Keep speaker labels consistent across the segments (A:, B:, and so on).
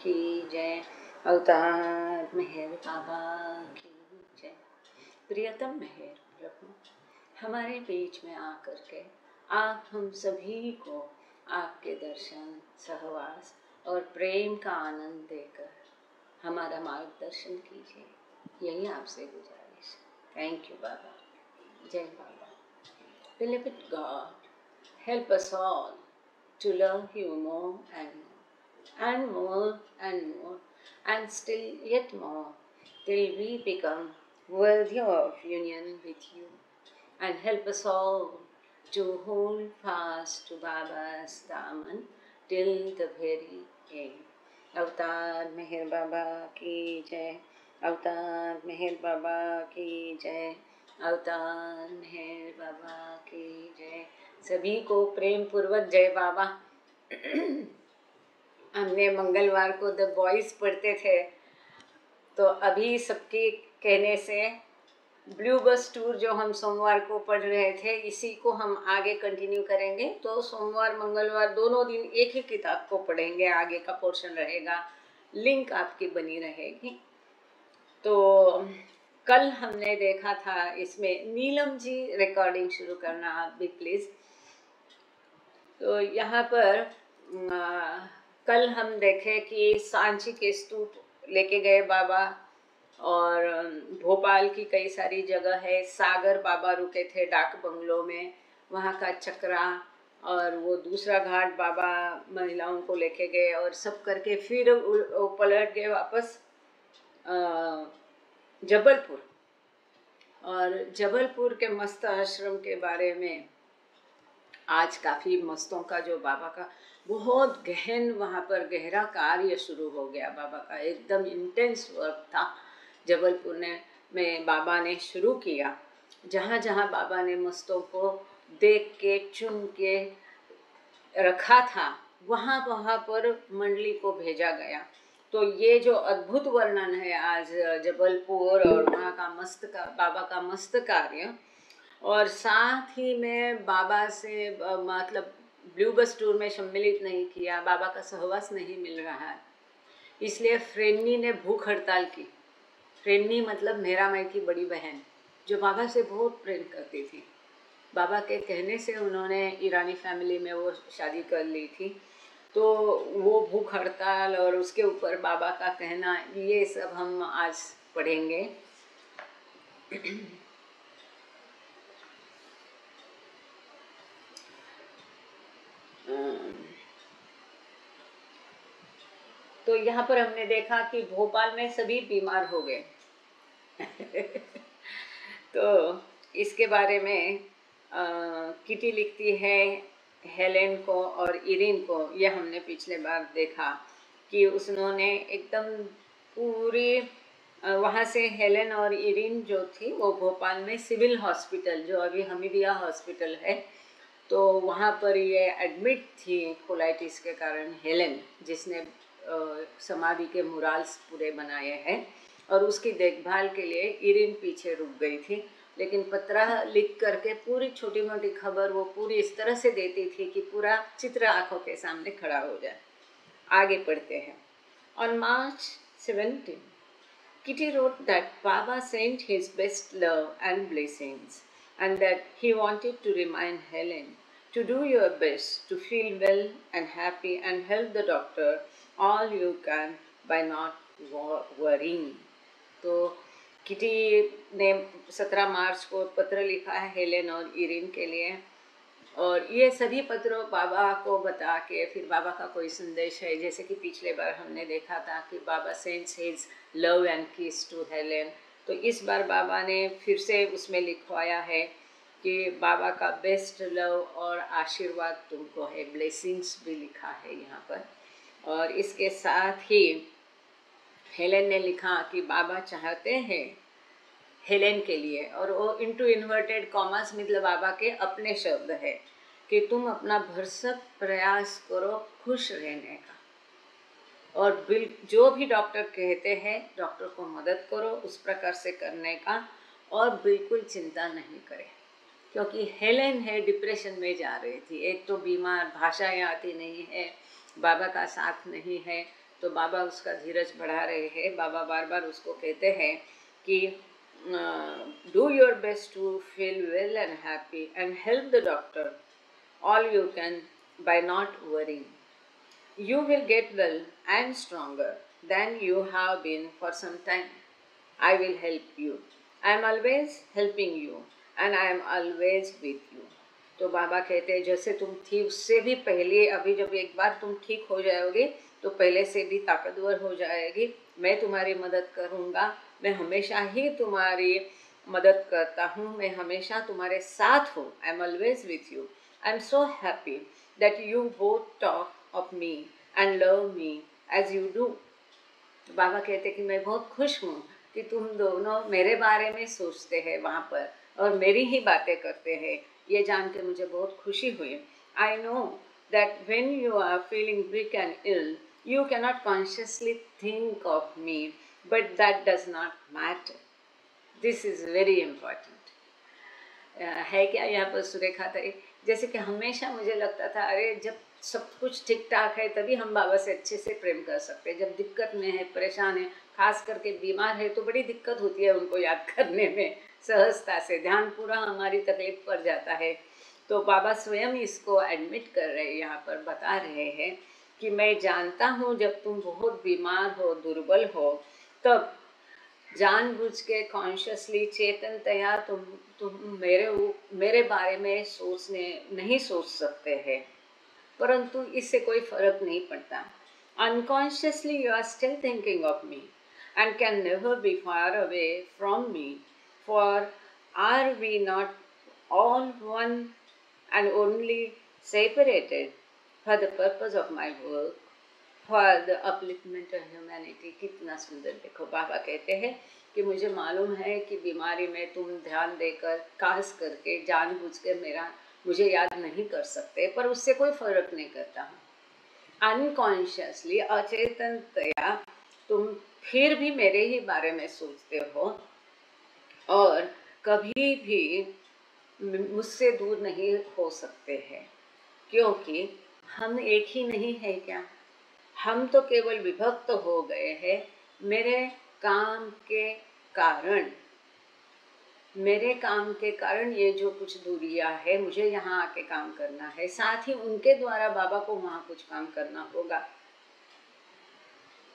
A: की जय। अवतार मेहर बाबा की जय। प्रियतम मेहर प्रभु, हमारे बीच में आकर के आप हम सभी को आपके दर्शन, सहवास और प्रेम का आनंद देकर हमारा मार्गदर्शन कीजिए, यही आपसे गुजारिश। थैंक यू बाबा। जय बाबा। Beloved God, help us all to love you more and more and more and more and still yet more till we become worthy of union with you, and help us all to hold fast to Baba's daman till the very end. अवतार मेहर बाबा की जय। अवतार मेहर बाबा की जय। अवतार मेहर बाबा की जय। सभी को प्रेम पूर्वक जय बाबा। हमने मंगलवार को द बॉयज पढ़ते थे, तो अभी सबके कहने से ब्लू बस टूर जो हम सोमवार को पढ़ रहे थे, इसी को हम आगे कंटिन्यू करेंगे। तो सोमवार मंगलवार दोनों दिन एक ही किताब को पढ़ेंगे, आगे का पोर्शन रहेगा, लिंक आपकी बनी रहेगी। तो कल हमने देखा था, इसमें नीलम जी रिकॉर्डिंग शुरू करना आप भी प्लीज। तो यहाँ पर कल हम देखे कि सांची के स्तूप लेके गए बाबा, और भोपाल की कई सारी जगह है। सागर बाबा रुके थे डाक बंगलो में, वहाँ का चक्रा, और वो दूसरा घाट बाबा महिलाओं को लेके गए, और सब करके फिर वो पलट गए वापस जबलपुर। और जबलपुर के मस्त आश्रम के बारे में आज काफ़ी मस्तों का जो बाबा का बहुत गहन वहाँ पर गहरा कार्य शुरू हो गया। बाबा का एकदम इंटेंस वर्क था जबलपुर में बाबा ने शुरू किया। जहाँ जहाँ बाबा ने मस्तों को देख के चुन के रखा था, वहाँ वहाँ पर मंडली को भेजा गया। तो ये जो अद्भुत वर्णन है आज जबलपुर और वहाँ का बाबा का मस्त कार्य, और साथ ही में बाबा से मतलब ब्लू बस टूर में सम्मिलित नहीं किया, बाबा का सहवास नहीं मिल रहा है, इसलिए फ्रेन्नी ने भूख हड़ताल की। फ्रेन्नी मतलब मेरा माई की बड़ी बहन, जो बाबा से बहुत प्रेम करती थी। बाबा के कहने से उन्होंने ईरानी फैमिली में वो शादी कर ली थी। तो वो भूख हड़ताल और उसके ऊपर बाबा का कहना, ये सब हम आज पढ़ेंगे। तो यहाँ पर हमने देखा कि भोपाल में सभी बीमार हो गए। तो इसके बारे में किटी लिखती है हेलेन को और इरिन को। यह हमने पिछले बार देखा कि उसने एकदम पूरी वहाँ से हेलेन और इरिन जो थी वो भोपाल में सिविल हॉस्पिटल, जो अभी हमीदिया हॉस्पिटल है, तो वहाँ पर ये एडमिट थी कोलाइटिस के कारण हेलेन, जिसने समाधि के मुराल्स पूरे बनाए हैं, और उसकी देखभाल के लिए इरिन पीछे रुक गई थी। लेकिन पत्र लिख करके पूरी छोटी मोटी खबर वो पूरी इस तरह से देती थी कि पूरा चित्र आंखों के सामने खड़ा हो जाए। आगे पढ़ते हैं। On March 17, Kitty wrote that Baba sent his best love and blessings, and that he wanted to remind Helen to do your best to feel well and happy and help the doctor all you can by not worrying. तो kitty ने 17 मार्च को पत्र लिखा है Helen और Erin के लिए, और ये सभी पत्रों बाबा को बता के फिर बाबा का कोई संदेश है। जैसे कि पिछले बार हमने देखा था कि बाबा सेंड्स हिज लव एंड किस टू हेलेन, तो इस बार बाबा ने फिर से उसमें लिखवाया है कि बाबा का बेस्ट लव और आशीर्वाद तुमको है। ब्लेसिंग्स भी लिखा है यहाँ पर। और इसके साथ ही हेलेन ने लिखा कि बाबा चाहते हैं हेलेन के लिए, और वो इनटू इन्वर्टेड कॉमर्स मतलब बाबा के अपने शब्द है, कि तुम अपना भरसक प्रयास करो खुश रहने का, और जो भी डॉक्टर कहते हैं डॉक्टर को मदद करो उस प्रकार से करने का, और बिल्कुल चिंता नहीं करें। क्योंकि हेलेन है डिप्रेशन में जा रही थी, एक तो बीमार, भाषाएं आती नहीं है, बाबा का साथ नहीं है, तो बाबा उसका धीरज बढ़ा रहे हैं। बाबा बार बार उसको कहते हैं कि do your best to feel well and happy and help the doctor all you can by not worrying. You will get well and stronger than you have been for some time. I will help you. I am always helping you and I am always with you. तो बाबा कहते हैं जैसे तुम थी उससे भी पहले, अभी जब एक बार तुम ठीक हो जाओगे तो पहले से भी ताकतवर हो जाएगी। मैं तुम्हारी मदद करूँगा, मैं हमेशा ही तुम्हारी मदद करता हूँ, मैं हमेशा तुम्हारे साथ हूँ। I am always with you. I am so happy that you both talk of me and love me as you do. बाबा कहते कि मैं बहुत खुश हूँ कि तुम दोनों मेरे बारे में सोचते हैं वहाँ पर और मेरी ही बातें करते हैं। ये जान के मुझे बहुत खुशी हुई। I know that when you are feeling weak and ill, you cannot consciously think of me, but that does not matter. This is very important. है क्या यहाँ पर सुरेखा था, जैसे कि हमेशा मुझे लगता था अरे जब सब कुछ ठीक ठाक है तभी हम बाबा से अच्छे से प्रेम कर सकते हैं। जब दिक्कत में है, परेशान है, खास करके बीमार है तो बड़ी दिक्कत होती है उनको याद करने में, सहजता से ध्यान पूरा हमारी तकलीफ पर जाता है। तो बाबा स्वयं इसको एडमिट कर रहे हैं, यहाँ पर बता रहे हैं कि मैं जानता हूँ जब तुम बहुत बीमार हो, दुर्बल हो, तब जानबूझ के कॉन्शियसली चेतनतया तुम मेरे बारे में नहीं सोच सकते हैं, परंतु इससे कोई फर्क नहीं पड़ता। Unconsciously you are still thinking of me and can never be far away from me, for are we not all one and only separated for the purpose of my work for the upliftment of humanity. कितना सुंदर, देखो बाबा कहते हैं कि मुझे मालूम है कि बीमारी में तुम ध्यान देकर, खास करके जानबूझ के मुझे याद नहीं कर सकते, पर उससे कोई फर्क नहीं करता हूँ। अनकॉन्शियसली, अचेतनतया तुम फिर भी मेरे ही बारे में सोचते हो और कभी भी मुझसे दूर नहीं हो सकते हैं, क्योंकि हम एक ही नहीं है क्या? हम तो केवल विभक्त हो गए हैं मेरे काम के कारण ये जो कुछ दूरियां है, मुझे यहाँ आके काम करना है, साथ ही उनके द्वारा बाबा को वहाँ कुछ काम करना होगा।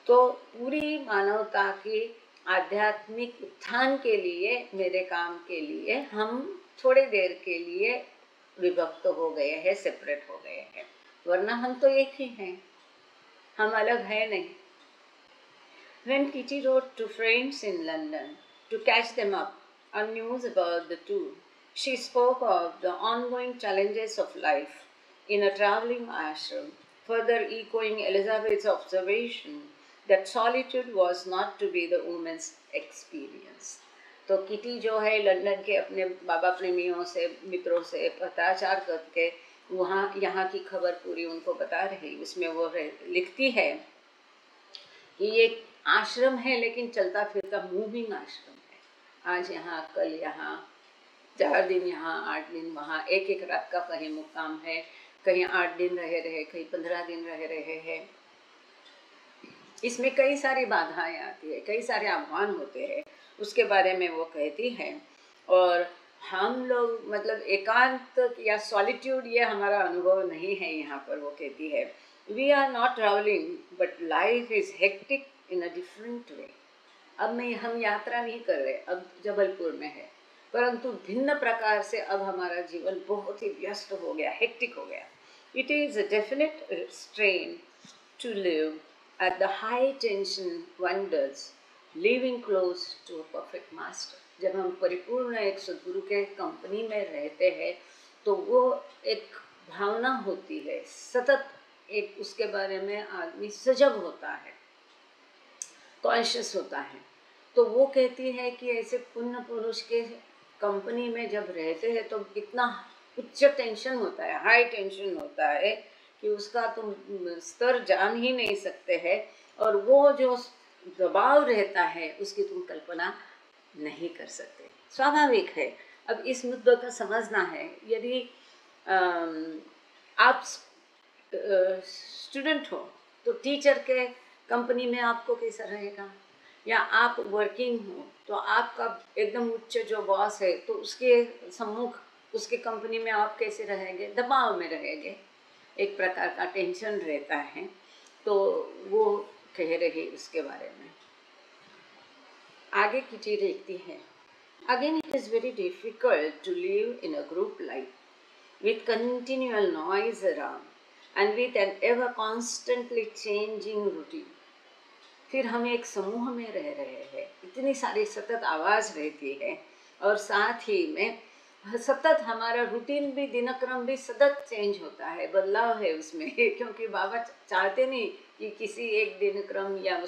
A: तो पूरी मानवता की आध्यात्मिक उत्थान के लिए, मेरे काम के लिए हम थोड़ी देर के लिए विभक्त हो गए हैं, सेपरेट हो गए हैं, वरना हम तो एक ही हैं, हम अलग है नहीं। When Kitty wrote to friends in London to catch them up on news about the tour, she spoke of the ongoing challenges of life in a traveling ashram, further echoing Elizabeth's observation that solitude was not to be the woman's experience. तो kitty जो है London के अपने बाबा प्रेमियों से, मित्रों से पत्राचार करके यहाँ की खबर पूरी उनको बता रही। उसमें वो लिखती है कि ये आश्रम है लेकिन चलता फिरता मूविंग आश्रम है। आज यहाँ, कल यहाँ, 4 दिन यहाँ, 8 दिन वहाँ, एक रात का कहीं मुक्काम है, कहीं 8 दिन रहे, कहीं 15 दिन रहे हैं। इसमें कई सारी बाधाएं आती है, कई सारे आह्वान होते हैं, उसके बारे में वो कहती है। और हम लोग मतलब एकांत या सॉलिट्यूड ये हमारा अनुभव नहीं है यहाँ पर। वो कहती है we are not travelling but life is hectic in a different way. अब हम यात्रा नहीं कर रहे, अब जबलपुर में है, परंतु भिन्न प्रकार से अब हमारा जीवन बहुत ही व्यस्त हो गया, हेक्टिक हो गया। It is a definite strain to live at the high tension wonders living close to a perfect master. जब हम परिपूर्ण एक सद्गुरु के कंपनी में रहते हैं तो वो एक भावना होती है, सतत एक उसके बारे में आदमी सजग होता है, कॉन्शियस होता है। तो वो कहती है कि ऐसे पुण्य पुरुष के कंपनी में जब रहते हैं तो कितना उच्च टेंशन होता है, हाई टेंशन होता है कि उसका तुम स्तर जान ही नहीं सकते हैं, और वो जो दबाव रहता है उसकी तुम कल्पना नहीं कर सकते। स्वाभाविक है। अब इस मुद्दे को समझना है। यदि आप स्टूडेंट हो तो टीचर के कंपनी में आपको कैसा रहेगा, या आप वर्किंग हो तो आपका एकदम उच्च जो बॉस है तो उसके सम्मुख उसके कंपनी में आप कैसे रहेंगे, दबाव में रहेंगे, एक प्रकार का टेंशन रहता है। तो वो कह रही उसके बारे में। आगे किटी देखती है, again it is very difficult to live in a group life with continual noise around and with an ever constantly changing routine। फिर हम एक समूह में रह रहे हैं, इतनी सारी सतत आवाज़ रहती है और साथ ही में सतत हमारा रूटीन भी, दिनक्रम भी सतत चेंज होता है, बदलाव है उसमें क्योंकि बाबा चाहते नहीं कि किसी एक दिनक्रम या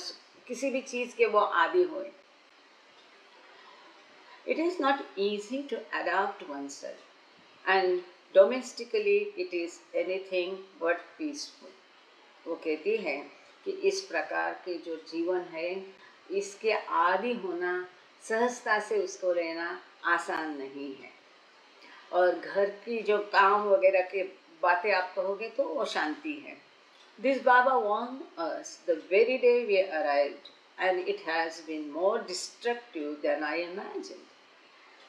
A: किसी भी चीज़ के वो आदी होए। It is not easy to adapt oneself and domestically it is anything but peaceful। वो कहती है कि इस प्रकार के जो जीवन है इसके आदी होना, सहजता से उसको रहना आसान नहीं है। और घर की जो काम वगैरह के बातें आप कहोगे तो वो शांति है। This Baba warned us the very day we arrived and it has been more destructive than I imagined।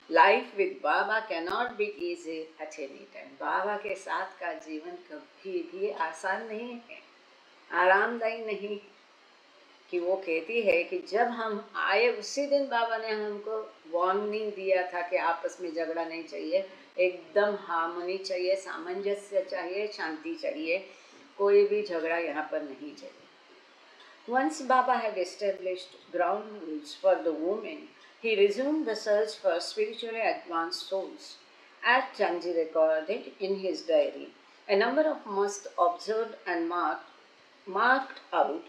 A: Life with Baba cannot be easy at any time। बाबा के साथ का जीवन कभी भी आसान नहीं है, आरामदायी नहीं। कि वो कहती है कि जब हम आए उसी दिन बाबा ने हमको वार्निंग दिया था कि आपस में झगड़ा नहीं चाहिए, एकदम हार्मनी चाहिए, सामंजस्य चाहिए, शांति चाहिए, कोई भी झगड़ा यहाँ पर नहीं चाहिए। Once Baba had established ground rules for the women, he resumed the search for spiritually advanced souls. As Chanji recorded in his diary, a number of must observed and marked out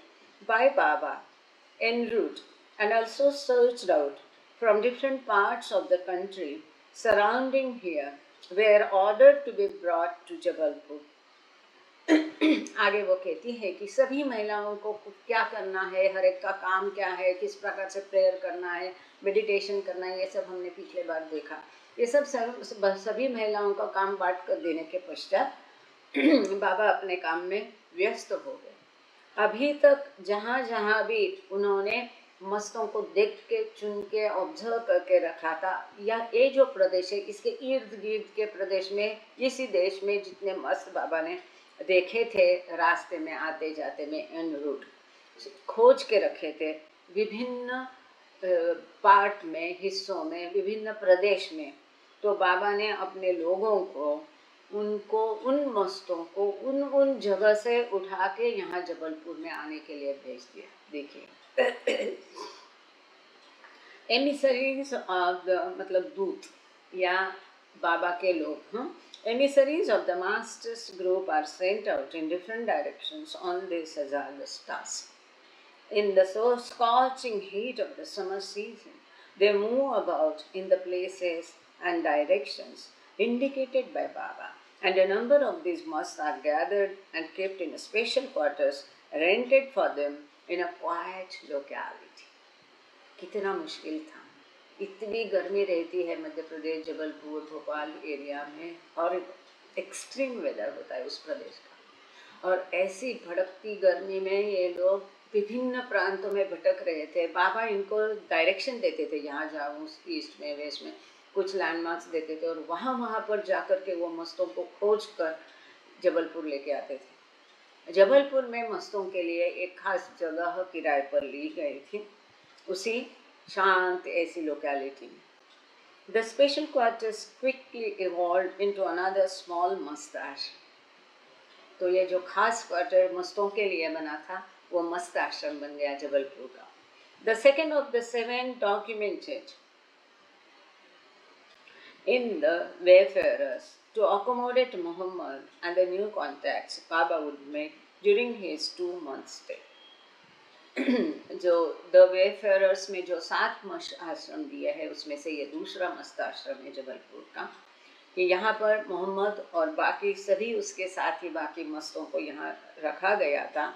A: by Baba en route and also searched out from different parts of the country surrounding here were ordered to be brought to Jabalpur। आगे वो कहती है कि सभी महिलाओं को क्या करना है, हर एक का काम क्या है, किस प्रकार से प्रेयर करना है, मेडिटेशन करना है, ये सब हमने पिछले बार देखा। ये सब सभी महिलाओं का काम बांट कर देने के पश्चात बाबा अपने काम में व्यस्त हो गए। अभी तक जहाँ जहाँ भी उन्होंने मस्तों को देख के, चुन के, ऑब्जर्व करके रखा था, या ये जो प्रदेश है इसके इर्द गिर्द के प्रदेश में, इसी देश में जितने मस्त बाबा ने देखे थे रास्ते में आते जाते में, एन रूट खोज के रखे थे, विभिन्न पार्ट में, हिस्सों में, विभिन्न प्रदेश में। तो बाबा ने अपने लोगों को, उनको, उन मस्तों को उन जगह से उठा के यहाँ जबलपुर में आने के लिए भेज दिया। देखिए एमिसरीज ऑफ द, मतलब दूत या बाबा के लोग, emissaries of the master's group are sent out in different directions on this hazardous task. In the so scorching heat of the summer season, they move about in the places and directions indicated by Baba, and a number of these masts are gathered and kept in special quarters rented for them in a quiet locality। कितना मुश्किल था, इतनी गर्मी रहती है Madhya Pradesh, Jabalpur, Bhopal area में, और extreme weather होता है उस प्रदेश का। और ऐसी भड़कती गर्मी में ये लोग विभिन्न प्रांतों में भटक रहे थे। बाबा इनको डायरेक्शन देते थे, यहाँ जाओ, ईस्ट में, वेस्ट में, कुछ लैंडमार्क्स देते थे, और वहाँ पर जाकर के वो मस्तों को खोज कर जबलपुर लेके आते थे। जबलपुर में मस्तों के लिए एक खास जगह किराए पर ली गई थी, उसी शांत ऐसी लोकेलिटी में। The special quarters quickly evolved into another small mast ashram। तो ये जो खास क्वार्टर मस्तों के लिए बना था वो मस्त आश्रम बन गया जबलपुर का। The second of the 7 documented in the wayfarers to accommodate Muhammad and the new contacts Baba would make during his 2-month stay। जो द वेफेयरर्स में जो 7 मस्त आश्रम दिए है उसमें से ये दूसरा मस्त आश्रम है जबलपुर का, कि यहाँ पर मोहम्मद और बाकी सभी उसके साथ ही बाकी मस्तों को यहाँ रखा गया था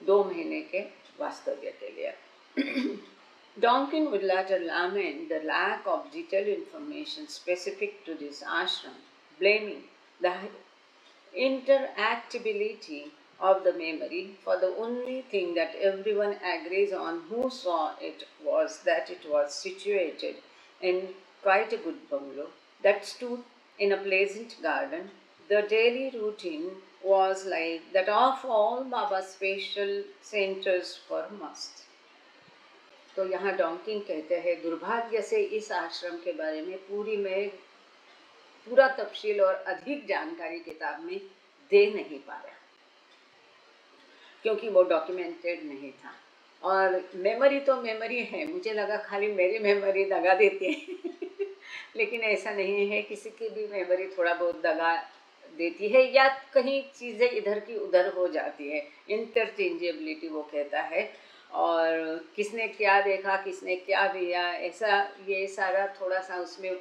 A: 2 महीने के वास्तव्य के लिए। Donkin would later lament the lack of detailed information specific to this ashram, blaming the interactability of the memory, for the only thing that everyone agrees on who saw it was that it was situated in quite a good bungalow that stood in a pleasant garden. The daily routine was like that of all Baba's special centers for must. तो यहाँ docking कहते हैं, दुर्भाग्य से इस आश्रम के बारे में पूरा तफसील और अधिक जानकारी किताब में दे नहीं पाया, क्योंकि वो डॉक्यूमेंटेड नहीं था। और मेमोरी तो मेमोरी है, मुझे लगा खाली मेरी मेमोरी दगा देती है लेकिन ऐसा नहीं है, किसी की भी मेमोरी थोड़ा बहुत दगा देती है, या कहीं चीज़ें इधर की उधर हो जाती है, इंटरचेंजेबिलिटी वो कहता है। और किसने क्या देखा, किसने क्या दिया, ऐसा ये सारा थोड़ा सा उसमें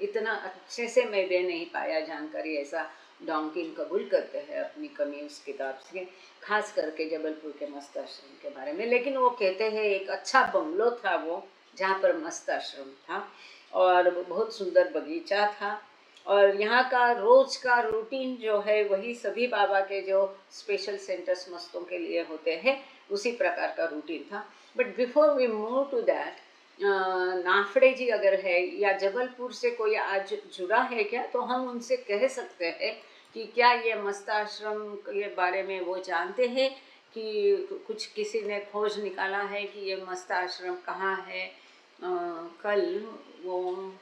A: इतना अच्छे से मैं दे नहीं पाया जानकारी, ऐसा डॉकिंग कबूल करते हैं अपनी कमी उस किताब से, खास करके जबलपुर के मस्त आश्रम के बारे में। लेकिन वो कहते हैं एक अच्छा बंगलो था वो, जहाँ पर मस्त आश्रम था और बहुत सुंदर बगीचा था, और यहाँ का रोज का रूटीन जो है वही सभी बाबा के जो स्पेशल सेंटर्स मस्तों के लिए होते हैं उसी प्रकार का रूटीन था। But before we move to that, Naphade ji अगर है या जबलपुर से कोई आज जुड़ा है क्या, तो हम उनसे कह सकते हैं कि क्या ये मस्त आश्रम के बारे में वो जानते हैं, कि कुछ किसी ने खोज निकाला है कि ये मस्त आश्रम कहाँ है। कल वो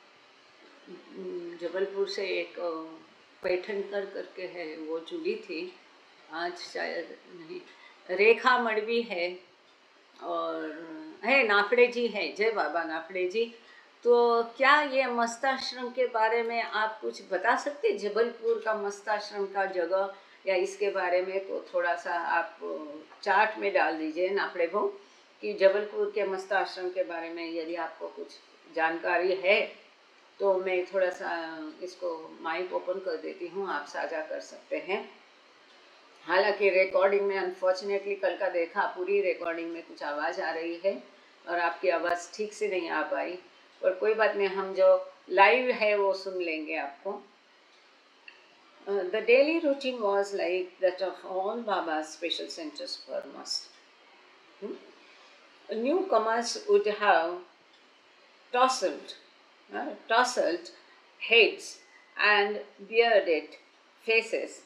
A: जबलपुर से एक पैठनकर करके है वो जुड़ी थी, आज शायद नहीं, रेखा मड़वी है और है नाफड़े जी है, जय बाबा नाफड़े जी। तो क्या ये मस्त आश्रम के बारे में आप कुछ बता सकते, जबलपुर का मस्त आश्रम का जगह या इसके बारे में? तो थोड़ा सा आप चार्ट में डाल दीजिए नाफड़े भाऊ कि जबलपुर के मस्त आश्रम के बारे में यदि आपको कुछ जानकारी है तो मैं थोड़ा सा इसको माइक ओपन कर देती हूँ, आप साझा कर सकते हैं। हालांकि रिकॉर्डिंग में अनफॉर्चुनेटली कल का देखा, पूरी रिकॉर्डिंग में कुछ आवाज़ आ रही है और आपकी आवाज़ ठीक से नहीं आ पाई, और कोई बात नहीं, हम जो लाइव है वो सुन लेंगे आपको। The daily routine was like that of all Baba's special centers for must. Newcomers would have tousled heads and bearded faces,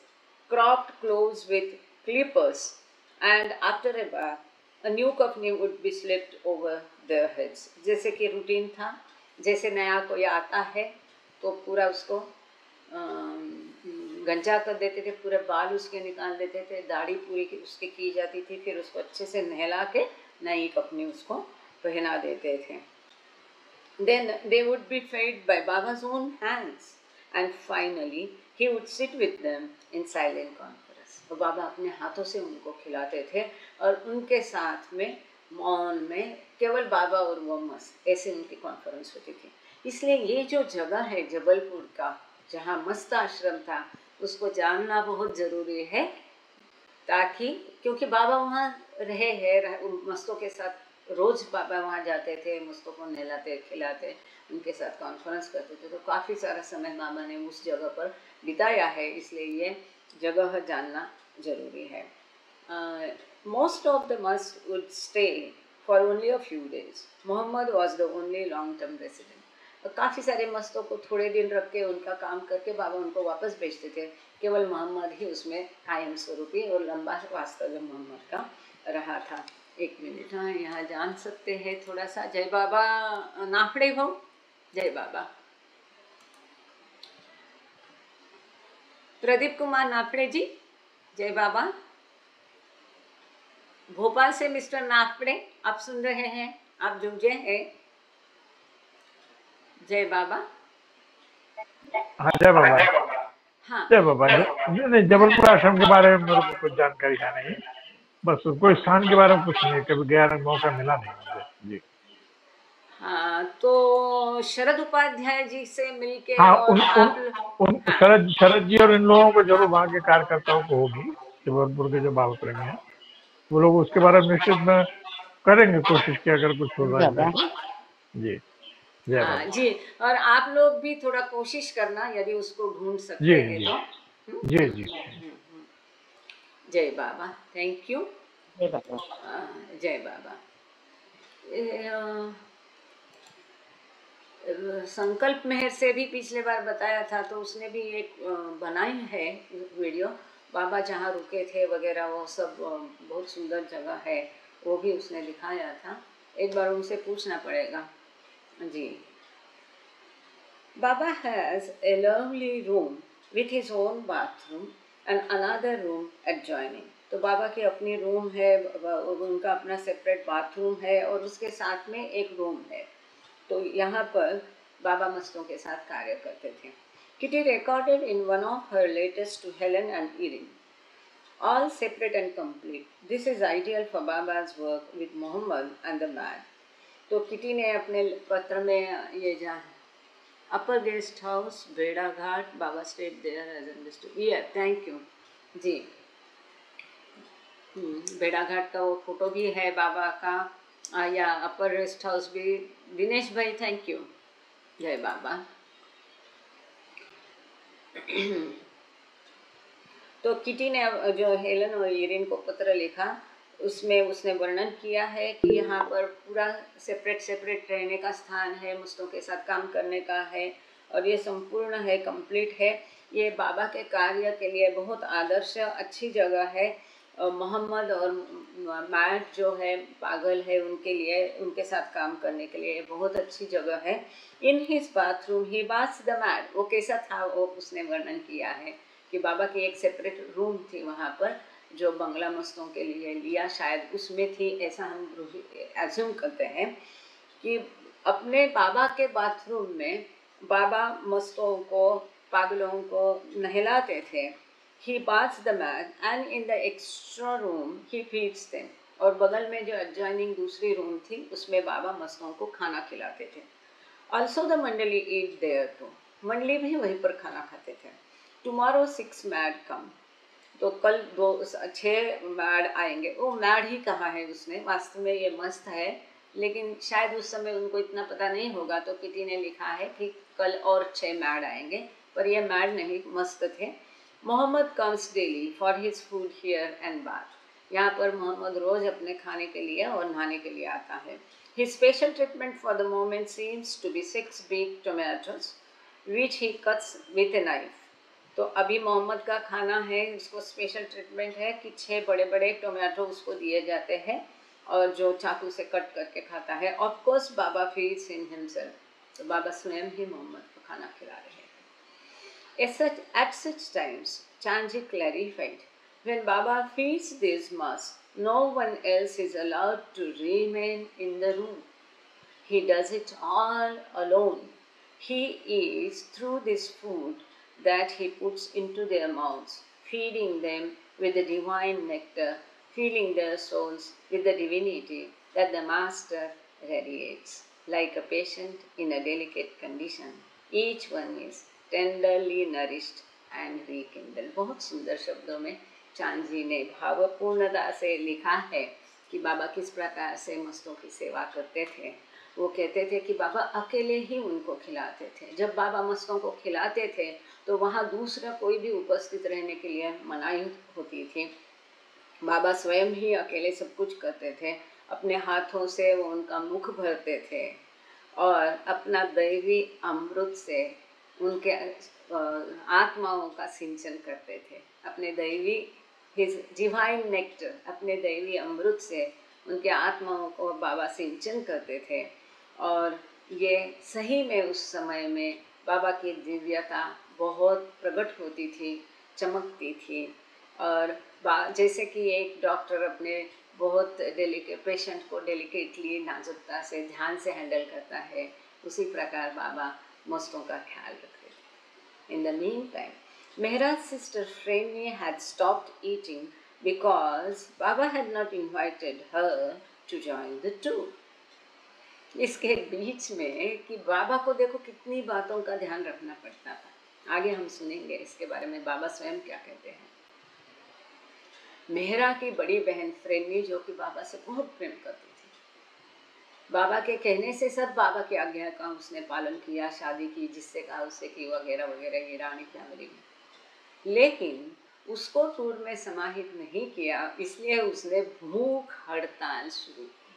A: cropped clothes with clippers, and after a bath, a new company would be slipped over their heads. जैसे कि routine था, जैसे नया कोई आता है तो पूरा उसको गंजा कर देते थे, पूरे बाल उसके निकाल देते थे, दाढ़ी पूरी उसकी की जाती थी, फिर उसको अच्छे से नहला के नई कपनी उसको पहना देते थे। Then they would be fed by Baba's own hands, and finally he would sit with them in silent conference. तो बाबा अपने हाथों से उनको खिलाते थे और उनके साथ में मौन में केवल बाबा और वो मस्त, ऐसे उनकी कॉन्फ्रेंस होती थी। इसलिए ये जो जगह है जबलपुर का जहाँ मस्त आश्रम था, उसको जानना बहुत ज़रूरी है, ताकि क्योंकि बाबा वहाँ रहे हैं, मस्तों के साथ रोज़ बाबा वहाँ जाते थे, मस्तों को नहलाते खिलाते, उनके साथ कॉन्फ्रेंस करते थे, तो काफ़ी सारा समय बाबा ने उस जगह पर बिताया है, इसलिए ये जगह जानना ज़रूरी है। Most of the mast would stay for only a few days. Mohammed was the only long term resident. काफ़ी सारे मस्तों को थोड़े दिन रख के उनका काम करके बाबा उनको वापस भेजते थे, केवल मोहम्मद ही उसमें कायम स्वरूपी और लंबा वास्तव्य मोहम्मद का रहा था। एक मिनट, हाँ यहाँ जान सकते हैं थोड़ा सा। जय बाबा नाफड़े भाऊ, जय बाबा। प्रदीप कुमार नाफड़े जी, जय बाबा। भोपाल से मिस्टर नाफड़े आप सुन रहे हैं, आप जुड़े हैं। जय बाबा।
B: हाँ जय बाबा। हाँ जय बाबा। नहीं, जबलपुर आश्रम के बारे में मेरे को कुछ जानकारी है नहीं, बस कोई स्थान के बारे में कुछ नहीं, कभी गया मौका मिला नहीं मुझे जी।
A: हाँ, तो शरद उपाध्याय जी से मिलके,
B: हाँ,
A: और
B: शरद जी और इन लोगों को जरूर वहाँ के कार्यकर्ताओं को होगी, जबलपुर के जो बाबा प्रेमी हैं वो लोग उसके बारे में निश्चित में करेंगे कोशिश की, अगर कुछ होगा तो जी।
A: हाँ जी, और आप लोग भी थोड़ा कोशिश करना यदि उसको ढूंढ सकते हैं तो।
B: जी जी।
A: जय बाबा, थैंक यू।
C: जय बाबा।
A: जय बाबा। संकल्प मेहर से भी पिछले बार बताया था, तो उसने भी एक बनाई है वीडियो, बाबा जहाँ रुके थे वगैरह, वो सब बहुत सुंदर जगह है, वो भी उसने दिखाया था। एक बार उनसे पूछना पड़ेगा जी। Baba has a lovely room with his own bathroom and another room adjoining. तो बाबा की अपनी रूम है, उनका अपना सेपरेट बाथरूम है और उसके साथ में एक रूम है। तो यहाँ पर बाबा मस्तों के साथ कार्य करते थे। Kitty recorded in one of her letters to Helen and Irene, all separate and complete. This is ideal for Baba's work with Muhammad and the man. तो किटी ने अपने पत्र में ये Upper Guest House, Beda Ghat, Baba stayed there as understood. Yeah, thank you. जी, बेड़ा घाट का वो photo भी है बाबा का, या अपर रेस्ट हाउस भी। दिनेश भाई थैंक यू, जय बाबा। तो किटी ने जो हेलन और इरिन को पत्र लिखा, उसमें उसने वर्णन किया है कि यहाँ पर पूरा सेपरेट रहने का स्थान है, मस्तों के साथ काम करने का है, और ये संपूर्ण है, कंप्लीट है। ये बाबा के कार्य के लिए बहुत आदर्श अच्छी जगह है। मोहम्मद और मैट जो है पागल है, उनके लिए, उनके साथ काम करने के लिए बहुत अच्छी जगह है। In his bathroom he baths the mat, वो कैसा था वो उसने वर्णन किया है कि बाबा की एक सेपरेट रूम थी वहाँ पर, जो बंगला मस्तों के लिए लिया शायद उसमें थी, ऐसा हम एज्यूम करते हैं कि अपने बाबा के बाथरूम में बाबा मस्तों को, पागलों को नहलाते थे। He baths the man and in the extra room he feeds them. और बगल में जो adjoining दूसरी रूम थी उसमें बाबा मस्तों को खाना खिलाते थे। Also the मंडली eat there too. मंडली भी वहीं पर खाना खाते थे। Tomorrow 6 mad come. तो कल 6 मैड आएंगे। वो मैड ही कहा है उसने, वास्तव में ये मस्त है, लेकिन शायद उस समय उनको इतना पता नहीं होगा, तो किटी ने लिखा है कि कल और 6 मैड आएंगे, पर ये मैड नहीं, मस्त थे। Mohammed comes daily for his food here and bath. यहाँ पर मोहम्मद रोज अपने खाने के लिए और नहाने के लिए आता है। His special treatment for the moment seems to be 6 big tomatoes which he cuts with a knife. तो अभी मोहम्मद का खाना है, उसको स्पेशल ट्रीटमेंट है कि 6 बड़े बड़े टोमेटो उसको दिए जाते हैं और जो चाकू से कट करके खाता है। Of course Baba feeds in himself, तो बाबा स्वयं ही मोहम्मद को खाना खिला रहे हैं। At such times, Chanji clarified, when Baba feeds these masks, no one else is allowed to remain in the room. He does it all alone. He eats through this food that he puts into their mouths, feeding them with the divine nectar, filling their souls with the divinity that the Master radiates. Like a patient in a delicate condition, each one is tenderly nourished and rekindled. बहुत सुंदर शब्दों में चांद जी ने भावपूर्णता से लिखा है कि बाबा किस प्रकार से मस्तों की सेवा करते थे। वो कहते थे कि बाबा अकेले ही उनको खिलाते थे। जब बाबा मस्तों को खिलाते थे तो वहाँ दूसरा कोई भी उपस्थित रहने के लिए मनाही होती थी। बाबा स्वयं ही अकेले सब कुछ करते थे। अपने हाथों से वो उनका मुख भरते थे और अपना दैवी अमृत से उनके आत्माओं का सिंचन करते थे। अपने दैवी हिज डिवाइन नेक्टर, अपने दैवी अमृत से उनके आत्माओं को बाबा सिंचन करते थे। और ये सही में उस समय में बाबा की दिव्यता बहुत प्रकट होती थी, चमकती थी। और जैसे कि एक डॉक्टर अपने बहुत पेशेंट को डेलिकेटली, नाजुकता से, ध्यान से हैंडल करता है, उसी प्रकार बाबा मस्तों का ख्याल रखते थे। In the meantime, Mehra's sister Freni had stopped eating because Baba had not invited her to join the tour. इसके बीच में कि बाबा को देखो कितनी बातों का ध्यान रखना पड़ता था। आगे हम सुनेंगे इसके बारे में बाबा स्वयं क्या कहते हैं। मेहरा की बड़ी बहन फ्रेनी, जो कि बाबा से बहुत प्रेम करती थी, बाबा के कहने से सब बाबा की आज्ञा का उसने पालन किया, शादी की, जिससे कहा उससे की, वगैरह वगैरह, ये रानी फैमिली में। लेकिन उसको टूर में समाहित नहीं किया, इसलिए उसने भूख हड़ताल शुरू की,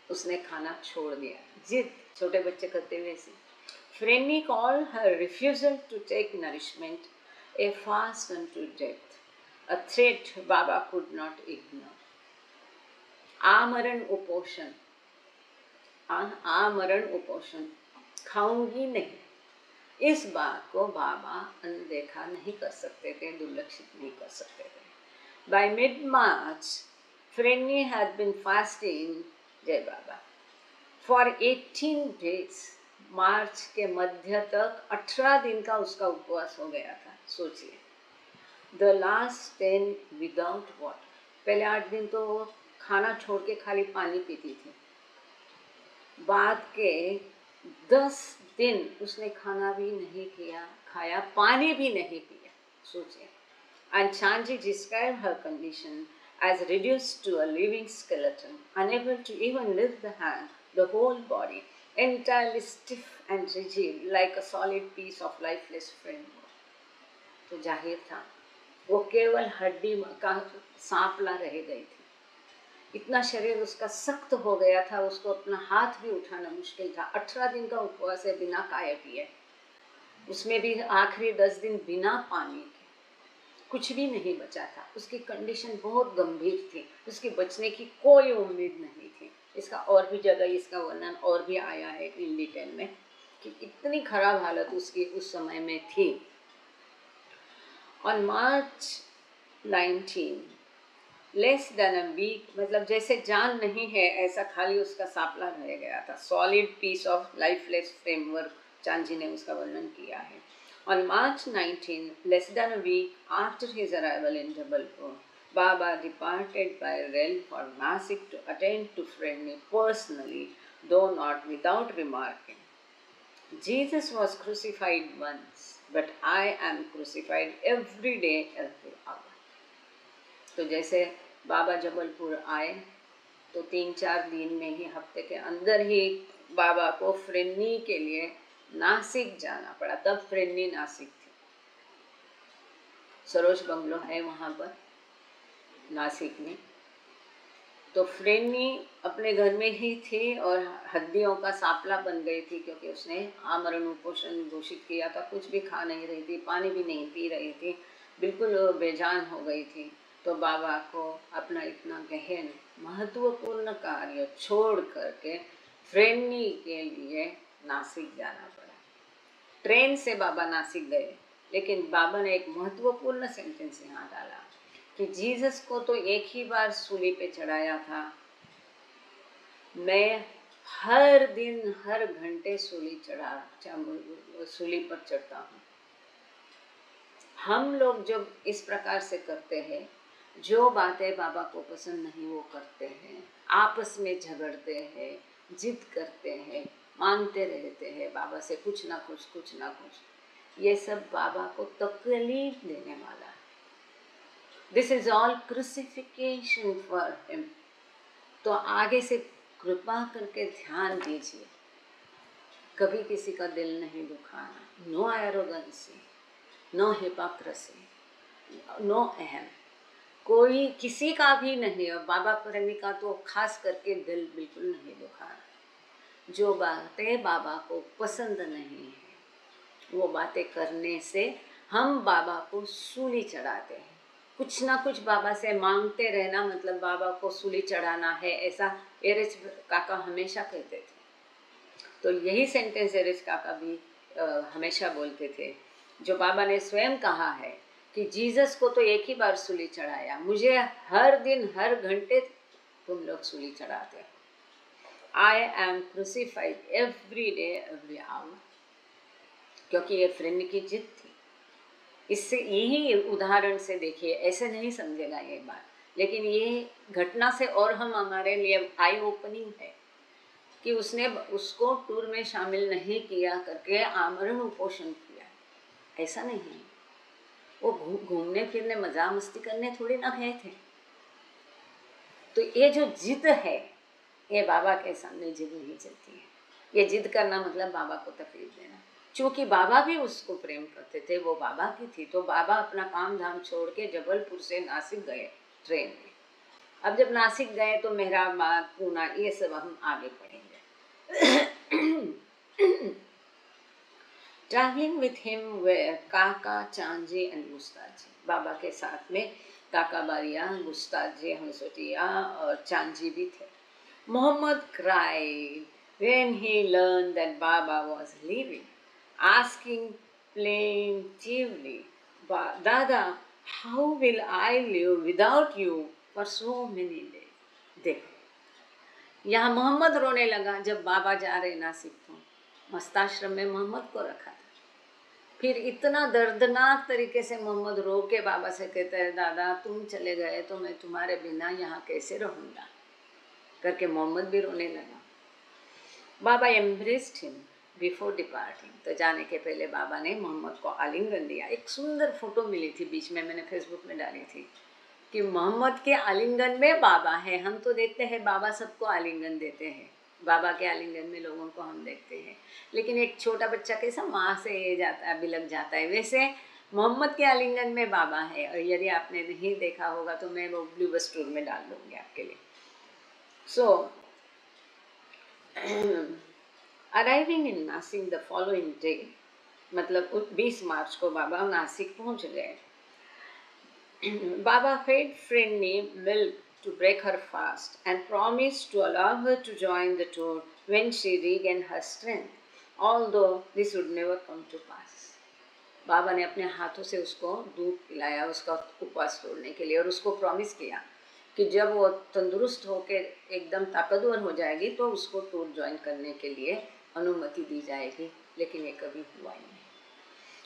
A: उसने खाना छोड़ दिया। जिद छोटे बच्चे करते वैसे। Freny called her refusal to take nourishment a fast unto death, a threat Baba could not ignore. आमरण उपोषण, आमरण उपोषण, खाऊंगी नहीं, इस बात को बाबा अनदेखा नहीं कर सकते थे, दुर्लक्षित नहीं कर सकते थे। By mid-March, Frenny had been fasting, जय बाबा, for 18 days। मार्च के मध्य तक 18 दिन का उसका उपवास हो गया था, सोचिए। The last 10 without water। पहले 8 दिन तो वो खाना छोड़ के खाली पानी पीती थी। बाद के 10 दिन उसने खाना भी नहीं खाया, पानी भी नहीं पिया, सोचिए। And Chandji described her condition as reduced to a living skeleton, unable to even lift the hand, the whole body, entirely stiff and rigid, like a solid piece of lifeless framework। तो जाहिर था वो केवल हड्डी का सांपला रह गई थी। इतना शरीर उसका सख्त हो गया था, उसको अपना हाथ भी उठाना मुश्किल था। 18 दिन का उपवास है बिना खाए पिए, उसमें भी आखिरी 10 दिन बिना पानी के, कुछ भी नहीं बचा था। उसकी कंडीशन बहुत गंभीर थी, उसकी बचने की कोई उम्मीद नहीं थी। इसका और भी जगह इसका वर्णन और भी आया है इन डिटेल में कि इतनी खराब हालत उसकी उस समय में थी। On March 19, less than a week, मतलब जैसे जान नहीं है ऐसा खाली उसका सापला रह गया था। Solid piece of lifeless framework, Chanji ने उसका वर्णन किया है। On March 19, less than a week after his arrival in Jabalpur, Baba departed by rail for Nashik to attend to Freny personally, though not without remarking, Jesus was crucified once but I am crucified every day every hour. तो जैसे बाबा जबलपुर आए तो 3-4 दिन में ही, हफ्ते के अंदर ही बाबा को फ्रेन्नी के लिए नासिक जाना पड़ा। तब फ्रेन्नी नासिक थी, सरोज बंगलो है वहाँ पर नासिक में। तो फ्रेन्नी अपने घर में ही थी और हड्डियों का सापला बन गई थी, क्योंकि उसने आमरण उपोषण घोषित किया था। कुछ भी खा नहीं रही थी, पानी भी नहीं पी रही थी, बिल्कुल बेजान हो गई थी। तो बाबा को अपना इतना गहन महत्वपूर्ण कार्य छोड़ करके फ्रेन्नी के लिए नासिक जाना पड़ा। ट्रेन से बाबा नासिक गए, लेकिन बाबा ने एक महत्वपूर्ण सेंटेंस यहाँ डाला कि जीसस को तो एक ही बार सूली पे चढ़ाया था, मैं हर दिन हर घंटे सूली पर चढ़ता हूँ। हम लोग जब इस प्रकार से करते हैं, जो बातें बाबा को पसंद नहीं वो करते हैं, आपस में झगड़ते हैं, जिद करते हैं, मांगते रहते हैं बाबा से कुछ ना कुछ, ये सब बाबा को तकलीफ देने वाला है। This is all crucifixion for him. तो आगे से कृपा करके ध्यान दीजिए, कभी किसी का दिल नहीं दुखाना, no arrogance, no hypocrisy, no अहम, कोई किसी का भी नहीं। और बाबा प्रेमी का तो खास करके दिल बिल्कुल नहीं दुखाना। जो बातें बाबा को पसंद नहीं है वो बातें करने से हम बाबा को सूली चढ़ाते हैं। कुछ ना कुछ बाबा से मांगते रहना मतलब बाबा को सूली चढ़ाना है, ऐसा एरिस काका हमेशा कहते थे। तो यही सेंटेंस एरिस काका भी हमेशा बोलते थे, जो बाबा ने स्वयं कहा है कि जीसस को तो एक ही बार सूली चढ़ाया, मुझे हर दिन हर घंटे तुम लोग सूली चढ़ाते हो। आई am crucified every day every our, क्योंकि ये फ्रेंड की जिद थी। इससे यही उदाहरण से देखिए, ऐसे नहीं समझेगा ये बात, लेकिन ये घटना से और हम हमारे लिए आई ओपनिंग है कि उसने उसको टूर में शामिल नहीं किया करके आमरण उपोषण किया। ऐसा नहीं है, वो घूमने फिरने मजा मस्ती करने थोड़ी ना गए थे। तो ये जो जिद है, ये बाबा के सामने जिद नहीं चलती है। ये जिद करना मतलब बाबा को तकलीफ देना। क्योंकि बाबा भी उसको प्रेम करते थे, वो बाबा की थी, तो बाबा अपना काम धाम छोड़ के जबलपुर से नासिक गए ट्रेन में। अब जब नासिक गए तो मेहराबाद, पूना, ये सब हम आगे पढ़ेंगे। ट्रैवलिंग विथ हिम वे काका, चांजी एंड गुस्ताद जी। बाबा के साथ में काका बारिया, गुस्ताद जी हंसोटिया और चांजी भी थे। Mohammad cried when he learned that Baba was leaving, asking plaintively, Dada, how will I live without you for so many days? देखो, यहाँ मोहम्मद रोने लगा जब बाबा जा रहे नासिक को। मस्ताश्रम में मोहम्मद को रखा था। फिर इतना दर्दनाक तरीके से मोहम्मद रो के बाबा से कहता है, दादा तुम चले गए तो मैं तुम्हारे बिना यहाँ कैसे रहूँगा करके मोहम्मद भी रोने लगा। बाबा एम्ब्रेस्ड हिम बिफोर डिपार्टिंग। तो जाने के पहले बाबा ने मोहम्मद को आलिंगन दिया। एक सुंदर फोटो मिली थी बीच में, मैंने फेसबुक में डाली थी कि मोहम्मद के आलिंगन में बाबा है। हम तो देखते हैं बाबा सबको आलिंगन देते हैं, बाबा के आलिंगन में लोगों को हम देखते हैं, लेकिन एक छोटा बच्चा कैसा माँ से ये जाता है, बिलक जाता है, वैसे मोहम्मद के आलिंगन में बाबा है। और यदि आपने नहीं देखा होगा तो मैं वो ब्लू बस टूर में डाल दूँगी आपके लिए। So, arriving in Nashik the following day, मतलब 20 मार्च को बाबा नासिक पहुंच गए। बाबा fed Friendly milk to break her fast and promised to allow her to join the tour when she regained her strength, although this would never come to pass. बाबा ने अपने हाथों से उसको दूध पिलाया उसका उपवास तोड़ने के लिए, और उसको प्रॉमिस किया कि जब वो तंदुरुस्त होकर एकदम ताकतवर हो जाएगी तो उसको टूर ज्वाइन करने के लिए अनुमति दी जाएगी, लेकिन ये कभी हुआ ही नहीं।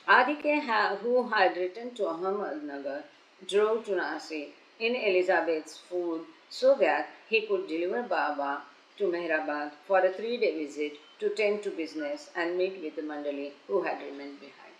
A: आदिके who had returned to Ahmednagar drove to Nasik in Elizabeth's food so that he could deliver Baba to Mehrabad for a 3-day visit to tend to business and meet with the Mandali who had remained behind.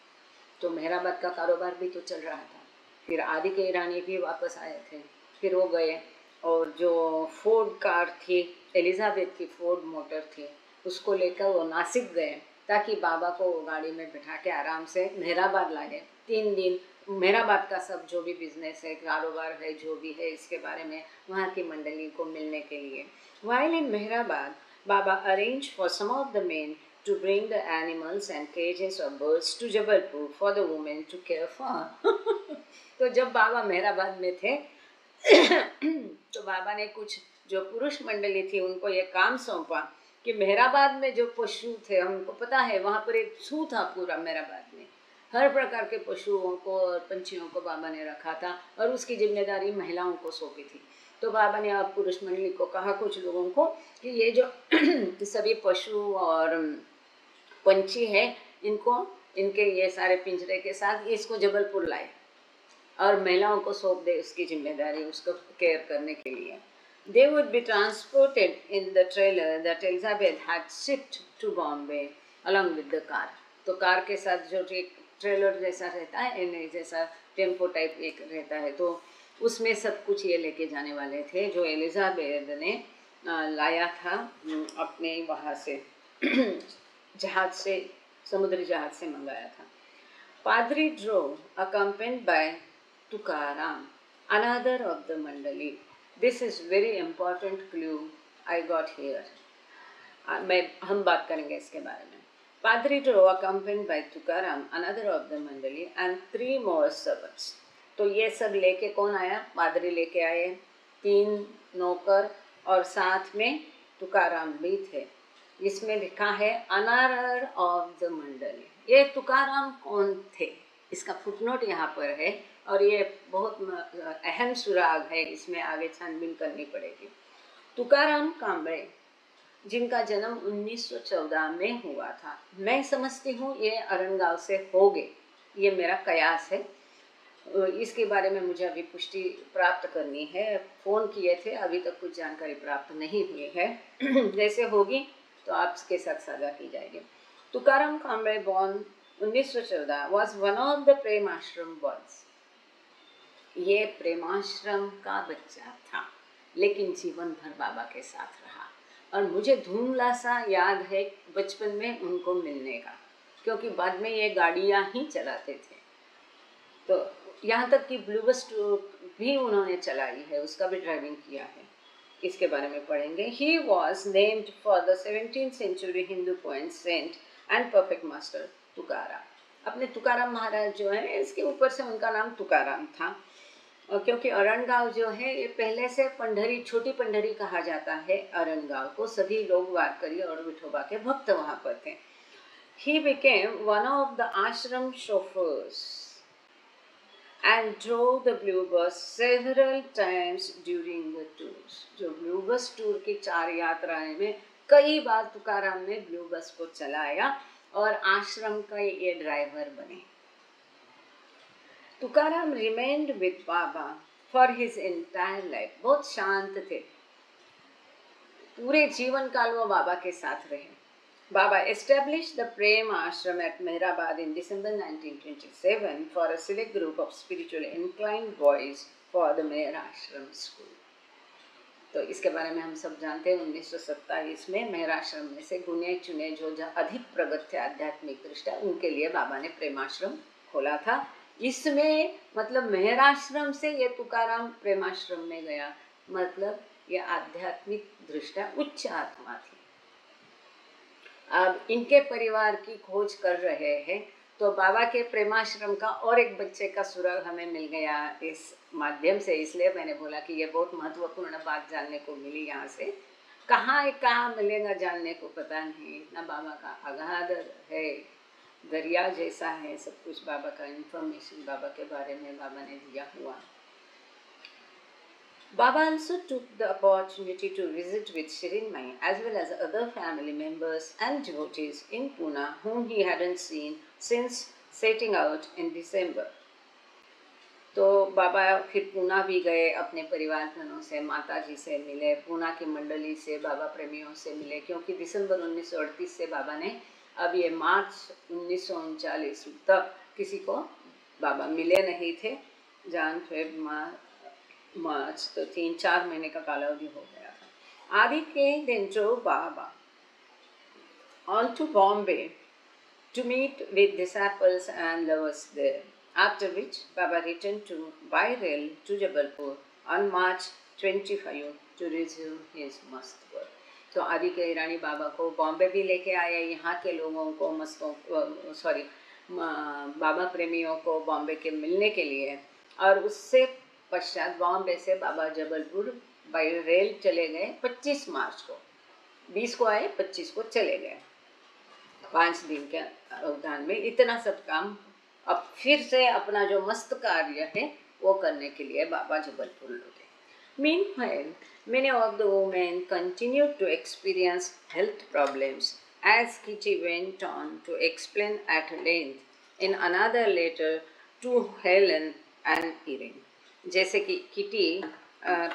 A: तो Mehrabad का कारोबार भी तो चल रहा था। फिर आदि के ईरानी भी वापस आए थे, फिर वो गए और जो फोर्ड कार थी, एलिजाबेथ की फोर्ड मोटर थी, उसको लेकर वो नासिक गए ताकि बाबा को वो गाड़ी में बिठा के आराम से मेहराबाद लाए। 3 दिन मेहराबाद का सब जो भी बिजनेस है, कारोबार है, जो भी है, इसके बारे में वहाँ की मंडली को मिलने के लिए। While in Mehrabad, Baba arranged for some of the men to bring the animals and cages of birds to Jabalpur for the women to care for. तो जब बाबा मेहराबाद में थे तो बाबा ने कुछ जो पुरुष मंडली थी उनको ये काम सौंपा कि मेहराबाद में जो पशु थे, हमको पता है वहाँ पर एक ज़ू था पूरा मेहराबाद में, हर प्रकार के पशुओं को और पंछियों को बाबा ने रखा था और उसकी जिम्मेदारी महिलाओं को सौंपी थी। तो बाबा ने अब पुरुष मंडली को कहा, कुछ लोगों को, कि ये जो सभी पशु और पंछी है, इनको इनके ये सारे पिंजरे के साथ इसको जबलपुर लाए और महिलाओं को सौंप दे उसकी जिम्मेदारी, उसको केयर करने के लिए। They would be transported in the trailer that Elizabeth had shipped to Bombay along with the car. तो कार के साथ जो ट्रेलर जैसा रहता है, जैसा टेम्पो टाइप एक रहता है, तो उसमें सब कुछ ये लेके जाने वाले थे जो एलिजाबेथ ने लाया था अपने वहाँ से जहाज से, समुद्री जहाज से मंगाया था। Padri drove accompanied by Tukaram, another of the Mandali. This is very important clue I got here. हम बात करेंगे इसके बारे में। Padri drove accompanied by Tukaram, another of the Mandali, and 3 more servants. तो ये सब लेके कौन आया? पादरी लेके आए, 3 नौकर और साथ में तुकाराम भी थे। इसमें लिखा है अनर ऑफ द मंडली। ये तुकाराम कौन थे इसका फुटनोट यहाँ पर है और ये बहुत अहम सुराग है, इसमें आगे छानबीन करनी पड़ेगी। तुकाराम कांबळे जिनका जन्म 1914 में हुआ था, मैं समझती हूँ ये अरणगांव से हो गए, ये मेरा कयास है। इसके बारे में मुझे अभी पुष्टि प्राप्त करनी है, फ़ोन किए थे, अभी तक कुछ जानकारी प्राप्त नहीं हुई है। जैसे होगी तो आपके साथ साझा की जाएगी। Tukaram Kamble born 1914 was one of the Premashram boys. ये प्रेमाश्रम का बच्चा था लेकिन जीवन भर बाबा के साथ रहा और मुझे धुंधला सा याद है बचपन में उनको मिलने का। क्योंकि बाद में ये गाड़ियाँ ही चलाते थे। तो यहाँ तक कि ब्लू बस भी उन्होंने चलाई है, उसका भी ड्राइविंग किया है। इसके बारे में पढ़ेंगे। He was named for the 17th century Hindu poet, saint and perfect master Tukaram. अपने तुकाराम महाराज जो है, इसके ऊपर से उनका नाम तुकाराम था। और क्योंकि अरणगांव जो है ये पहले से पंढरी, छोटी पंढरी कहा जाता है अरणगांव को। सभी लोग वारकरी और विठोबा के भक्त वहाँ पर थे। He became one of the ashram chauffeurs and drove the blue bus several times during the tours। जो ब्लू बस टूर की 4 यात्राएं में कई बार तुकाराम ने ब्लू बस को चलाया और आश्रम का ये ड्राइवर बने। Tukaram remained with Baba for his entire life। बहुत शांत थे, पूरे जीवन काल वो बाबा के साथ रहे। Baba established the Prem Ashram at Mehrabad in December 1927 for a select group of spiritually inclined boys for the Mehr Ashram School। तो इसके बारे में हम सब जानते हैं। 1927 में मेहर आश्रम में से गुने चुने जो अधिक प्रगत थे आध्यात्मिक दृष्टया, उनके लिए बाबा ने प्रेमाश्रम खोला था। इसमें मतलब मेहर आश्रम से ये तुकाराम प्रेमाश्रम में गया, मतलब ये आध्यात्मिक दृष्टया उच्च आत्मा थी। अब इनके परिवार की खोज कर रहे हैं तो बाबा के प्रेमाश्रम का और एक बच्चे का सुराग हमें मिल गया इस माध्यम से। इसलिए मैंने बोला कि ये बहुत महत्वपूर्ण बात जानने को मिली यहाँ से। कहाँ मिलेगा जानने को पता नहीं, इतना बाबा का अगाध है, दरिया जैसा है सब कुछ। बाबा का इंफॉर्मेशन बाबा के बारे में बाबा ने दिया हुआ। Baba also took the opportunity to visit with Shirinmai as well as other family members and devotees in Pune whom he hadn't seen since setting out in December। तो बाबा फिर पूना भी गए, अपने परिवारजनों से, माता जी से मिले, पूना की मंडली से, बाबा प्रेमियों से मिले। क्योंकि दिसंबर 1938 से बाबा ने, अब ये मार्च 1939 तक किसी को बाबा मिले नहीं थे। जान फेब मार्च तो 3-4 महीने का कालावधि हो गया था। आदि के दिन जो बाबा on to Bombay to meet with disciples and lovers there, after which Baba returned by rail to Jabalpur on March 25 to resume his mast work। तो आदि के ईरानी बाबा को बॉम्बे भी लेके आए, यहाँ के लोगों को बाबा प्रेमियों को बॉम्बे के मिलने के लिए। और उससे पश्चात बॉम्बे से बाबा जबलपुर बाई रेल चले गए 25 मार्च को। 20 को आए, 25 को चले गए। 5 दिन के अवधान में इतना सब काम अब फिर से अपना जो मस्त कार्य है वो करने के लिए बाबा जबलपुर लौटे। Meanwhile, many of the women continued to experience health problems, as Kitty went on to explain at length in another letter to Helen and Irene। जैसे कि किटी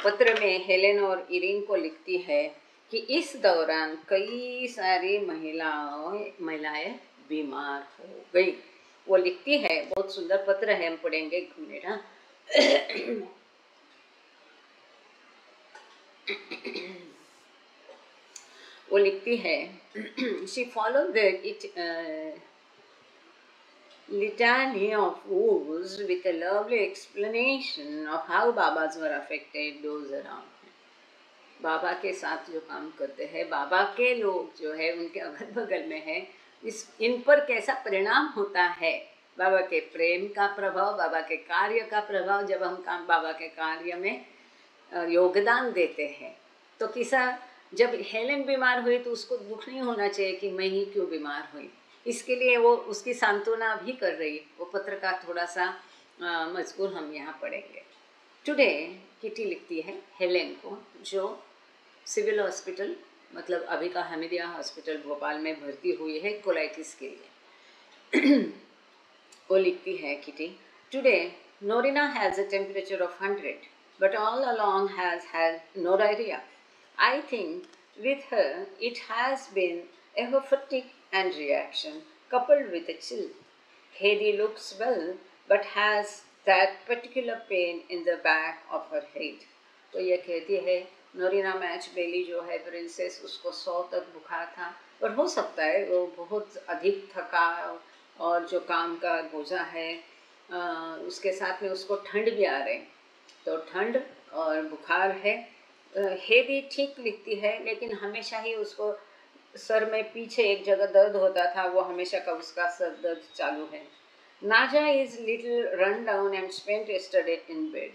A: पत्र में हेलेन और इरीन को लिखती है कि इस दौरान कई सारी महिलाएं बीमार हो गई। वो लिखती है, बहुत सुंदर पत्र है, हम पढ़ेंगे एक मिनट। हाँ, वो लिखती है, she followed the litany of woes with a lovely explanation of how Babas were affected those around him। बाबा के साथ जो काम करते हैं, बाबा के लोग जो है उनके अगल बगल में है, इन पर कैसा परिणाम होता है। बाबा के प्रेम का प्रभाव, बाबा के कार्य का प्रभाव। जब हम काम बाबा के कार्य में योगदान देते हैं तो किसा, जब हेलेन बीमार हुई तो उसको दुख नहीं होना चाहिए कि मैं ही क्यों बीमार हुई। इसके लिए वो उसकी सांत्वना भी कर रही। वो पत्र का थोड़ा सा मजकूर हम यहाँ पढ़ेंगे। टुडे किटी लिखती है हेलेन को, जो सिविल हॉस्पिटल, मतलब अभी का हमीदिया हॉस्पिटल भोपाल में भर्ती हुई है कोलाइटिस के लिए। वो लिखती है Kitty, today Norina has a temperature of 100 but all along has had no diarrhea। I think with her it has been a fatigue and reaction coupled with a chill। Hedy looks well but has that particular pain in the back of her head। तो ये कहती है नोरिना match बेली जो है princess, उसको 100 तक बुखार था, और हो सकता है वो बहुत अधिक थका और जो काम का बोझा है उसके साथ में उसको ठंड भी आ रही, तो ठंड और बुखार है। हेदी ठीक लिखती है, लेकिन हमेशा ही उसको सर में पीछे एक जगह दर्द होता था, वो हमेशा का उसका सर दर्द चालू है। नाजा is little run down and spent yesterday in bed.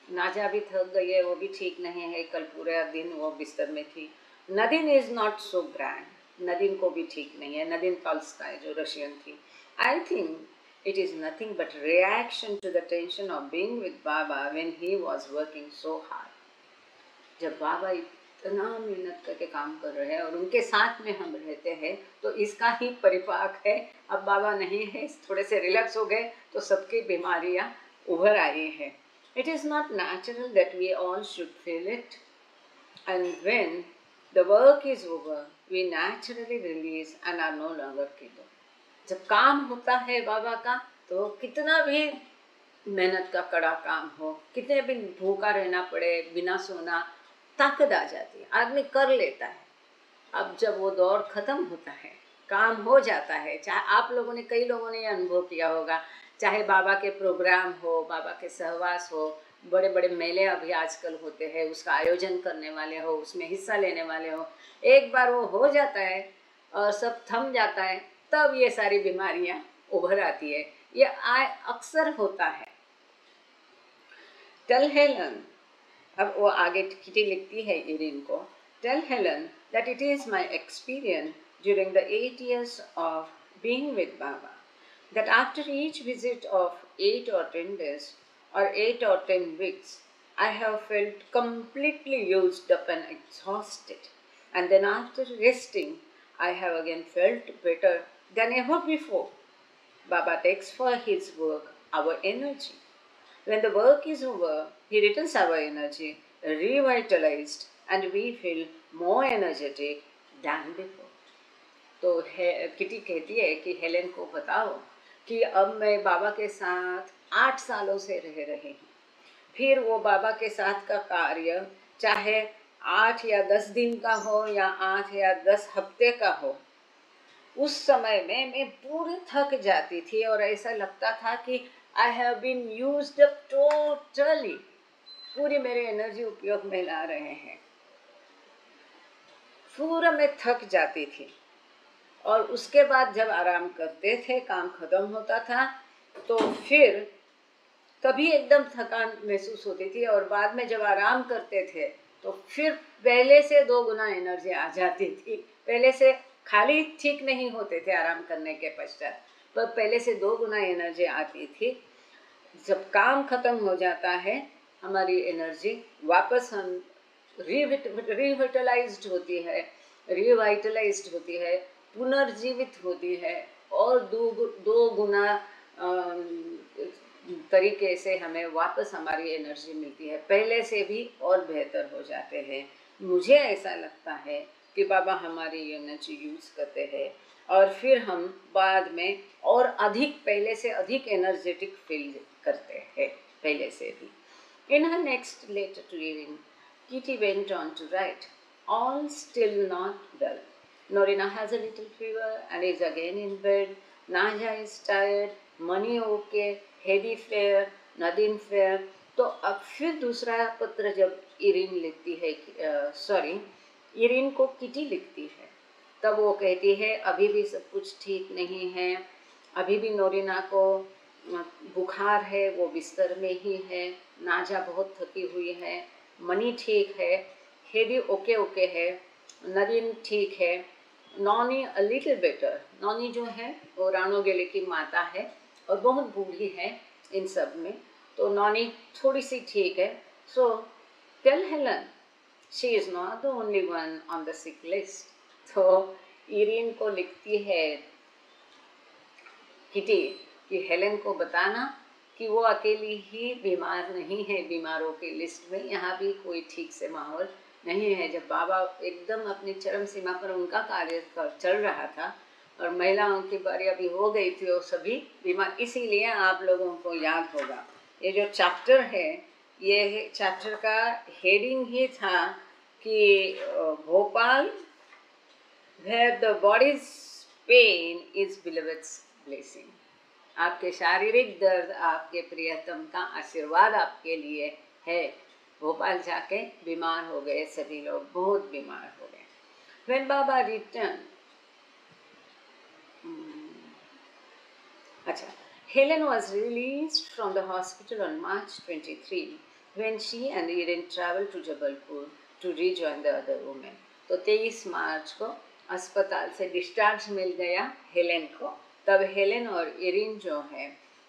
A: नाजा भी थक गई है, वो भी ठीक नहीं है, कल पूरा दिन वो बिस्तर में थी। नदीन इज नॉट सो ग्रैंड, नदीन को भी ठीक नहीं है, नदीन टॉल्स्टाय जो रशियन थी। I think it is nothing but reaction to the tension of being with Baba when he was working so hard. जब बाबा इतना मेहनत करके काम कर रहे हैं और उनके साथ में हम रहते हैं, तो इसका ही परिपाक है। अब बाबा नहीं है, थोड़े से रिलैक्स हो गए तो सबकी बीमारियां उभर आई हैं। It is not natural that we all should feel it, and when the work is over, we naturally release and are no longer killed. जब काम होता है बाबा का, तो कितना भी मेहनत का कड़ा काम हो, कितने भी भूखा रहना पड़े, बिना सोना, ताकत आ जाती है, आदमी कर लेता है। अब जब वो दौर खत्म होता है, काम हो जाता है, चाहे आप लोगों ने, कई लोगों ने ये अनुभव किया होगा, चाहे बाबा के प्रोग्राम हो, बाबा के सहवास हो, बड़े बड़े मेले अभी आजकल होते हैं, उसका आयोजन करने वाले हो, उसमें हिस्सा लेने वाले हो, एक बार वो हो जाता है और सब थम जाता है, तब ये सारी बीमारियां उभर आती है। ये अक्सर होता है। टेल हेलन, अब वो आगे किटी लिखती है इरिन को, tell Helen that it is my experience during the 8 years of being with Baba that after each visit of 8 or 10 days or 8 or 10 weeks, I have felt completely used up and exhausted. And then after resting, I have again felt better than ever before. Baba takes for his work our energy. When the work is over, he returns our energy, revitalized, and we feel more energetic than before. तो kitty कहती है कि Helen को बताओ कि अब मैं बाबा के साथ 8 सालों से रह रही हूँ। फिर वो बाबा के साथ का कार्य चाहे 8 या 10 दिन का हो या 8 या 10 हफ्ते का हो, उस समय में मैं पूरी थक जाती थी और ऐसा लगता था कि I have been used up totally, पूरी मेरी एनर्जी उपयोग में ला रहे हैं, पूरा मैं थक जाती थी। और उसके बाद जब आराम करते थे, काम खत्म होता था, तो फिर कभी एकदम थकान महसूस होती थी, और बाद में जब आराम करते थे तो फिर पहले से 2 गुना एनर्जी आ जाती थी। पहले से खाली ठीक नहीं होते थे आराम करने के पश्चात, पर पहले से 2 गुना एनर्जी आती थी। जब काम खत्म हो जाता है, हमारी एनर्जी वापस हम रिविटलाइज्ड होती है, रिवाइटलाइज्ड होती है, पुनर्जीवित होती है, और 2 गुना तरीके से हमें वापस हमारी एनर्जी मिलती है, पहले से भी और बेहतर हो जाते हैं। मुझे ऐसा लगता है कि बाबा हमारी एनर्जी यूज़ करते हैं और फिर हम बाद में और अधिक, पहले से अधिक एनर्जेटिक फील करते हैं, पहले से भी। In her next letter to Irene, Kitty went on to write, all still not well. Norina has a little fever and is again in bed. Naja is tired. Money okay. Heavy flare. Nadine flare. तो अब फिर दूसरा पत्र जब Erin लिखती है, Irene को kitty लिखती है, तब वो कहती है अभी भी सब कुछ ठीक नहीं है, अभी भी नोरिना को बुखार है, वो बिस्तर में ही है, नाजा बहुत थकी हुई है, मनी ठीक है, हेदी ओके है, नदीन ठीक है, Noni a little better, Noni जो है वो रानो गेले की माता है और बहुत बूढ़ी है इन सब में, तो नॉनी थोड़ी सी ठीक है। So tell Helen she is not the only one on the sick list. तो इरिन को लिखती है किटी कि हेलेन को बताना कि वो अकेली ही बीमार नहीं है, बीमारों की लिस्ट में यहाँ भी कोई ठीक से माहौल नहीं है। जब बाबा एकदम अपनी चरम सीमा पर उनका कार्य चल रहा था और महिलाओं की बारी अभी हो गई थी, वो सभी बीमार, इसीलिए आप लोगों को याद होगा ये जो चैप्टर है ये चैप्टर का हेडिंग ही था कि Bhopal where the body's pain is beloved's blessing. आपके शारीरिक दर्द आपके प्रियतम का आशीर्वाद आपके लिए है। भोपाल जाके बीमार हो गए सभी लोग, बहुत बीमार हो गए। When Baba returned, अच्छा, Helen was released from the hospital on March 23 when she and Eden traveled to Jabalpur to rejoin the other women. तो 23 मार्च को अस्पताल से डिस्चार्ज मिल गया हेलेन को। तब हेलेन और इरिन जो है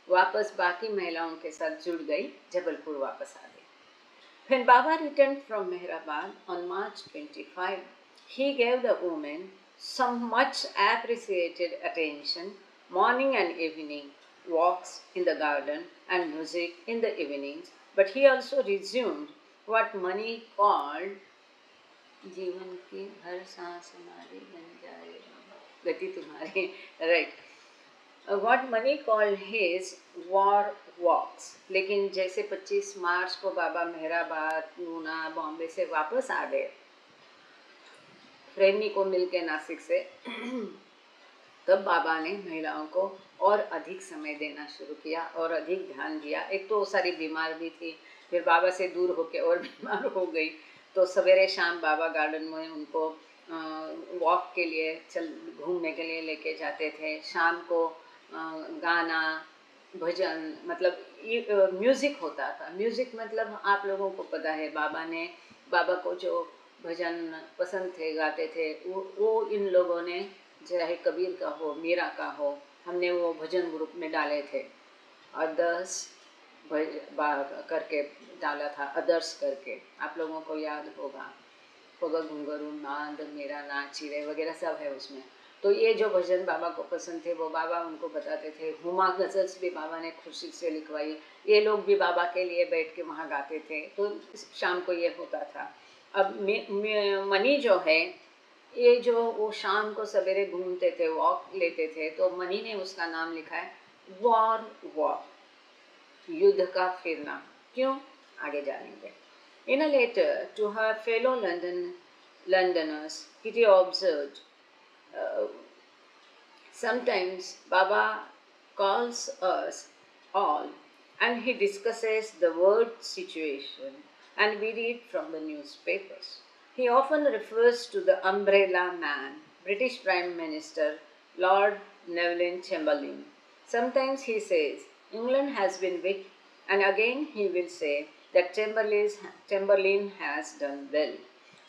A: वापस बाकी महिलाओं के साथ जुड़ गई, जबलपुर वापस आ गई। When Baba returned from Mehrabad on March 25, he gave the women some much appreciated attention, morning and evening walks in the garden and music in the evenings, but he also resumed what Mani called जीवन की हर सांस हमारी बन जाए गति तुम्हारी, right, what Mani called his war walks. लेकिन जैसे 25 मार्च को बाबा मेहराबाद, पूना, बॉम्बे से वापस आ गए फ्रेंडी को मिलके नासिक से, तब बाबा ने महिलाओं को और अधिक समय देना शुरू किया और अधिक ध्यान दिया। एक तो वो सारी बीमार भी थी, फिर बाबा से दूर होके और बीमार हो गई, तो सवेरे शाम बाबा गार्डन में उनको वॉक के लिए घूमने के लिए लेके जाते थे। शाम को गाना भजन, मतलब म्यूज़िक होता था। म्यूज़िक मतलब आप लोगों को पता है, बाबा को जो भजन पसंद थे, गाते थे, वो इन लोगों ने, चाहे कबीर का हो, मीरा का हो, हमने वो भजन ग्रुप में डाले थे। अदर्स करके डाला था, अदर्स करके, आप लोगों को याद होगा घुंघरू नाद मेरा नाचिरे वगैरह सब है उसमें। तो ये जो भजन बाबा को पसंद थे वो बाबा उनको बताते थे। हुमा गज़ल्स भी बाबा ने खुशी से लिखवाई, ये लोग भी बाबा के लिए बैठ के वहाँ गाते थे। तो शाम को ये होता था। अब मनी जो है, ये जो वो शाम को सवेरे घूमते थे, वॉक लेते थे, तो मनी ने उसका नाम लिखा है वॉर वॉक, युद्ध का फिरना। क्यों? आगे जानेंगे। In a letter to her fellow Londoners, Kitty observed, sometimes Baba calls us all and he discusses the world situation and we read from the newspapers. He often refers to the umbrella man, British Prime Minister Lord Neville Chamberlain. Sometimes he says, England has been weak, and again he will say that Chamberlain has done well.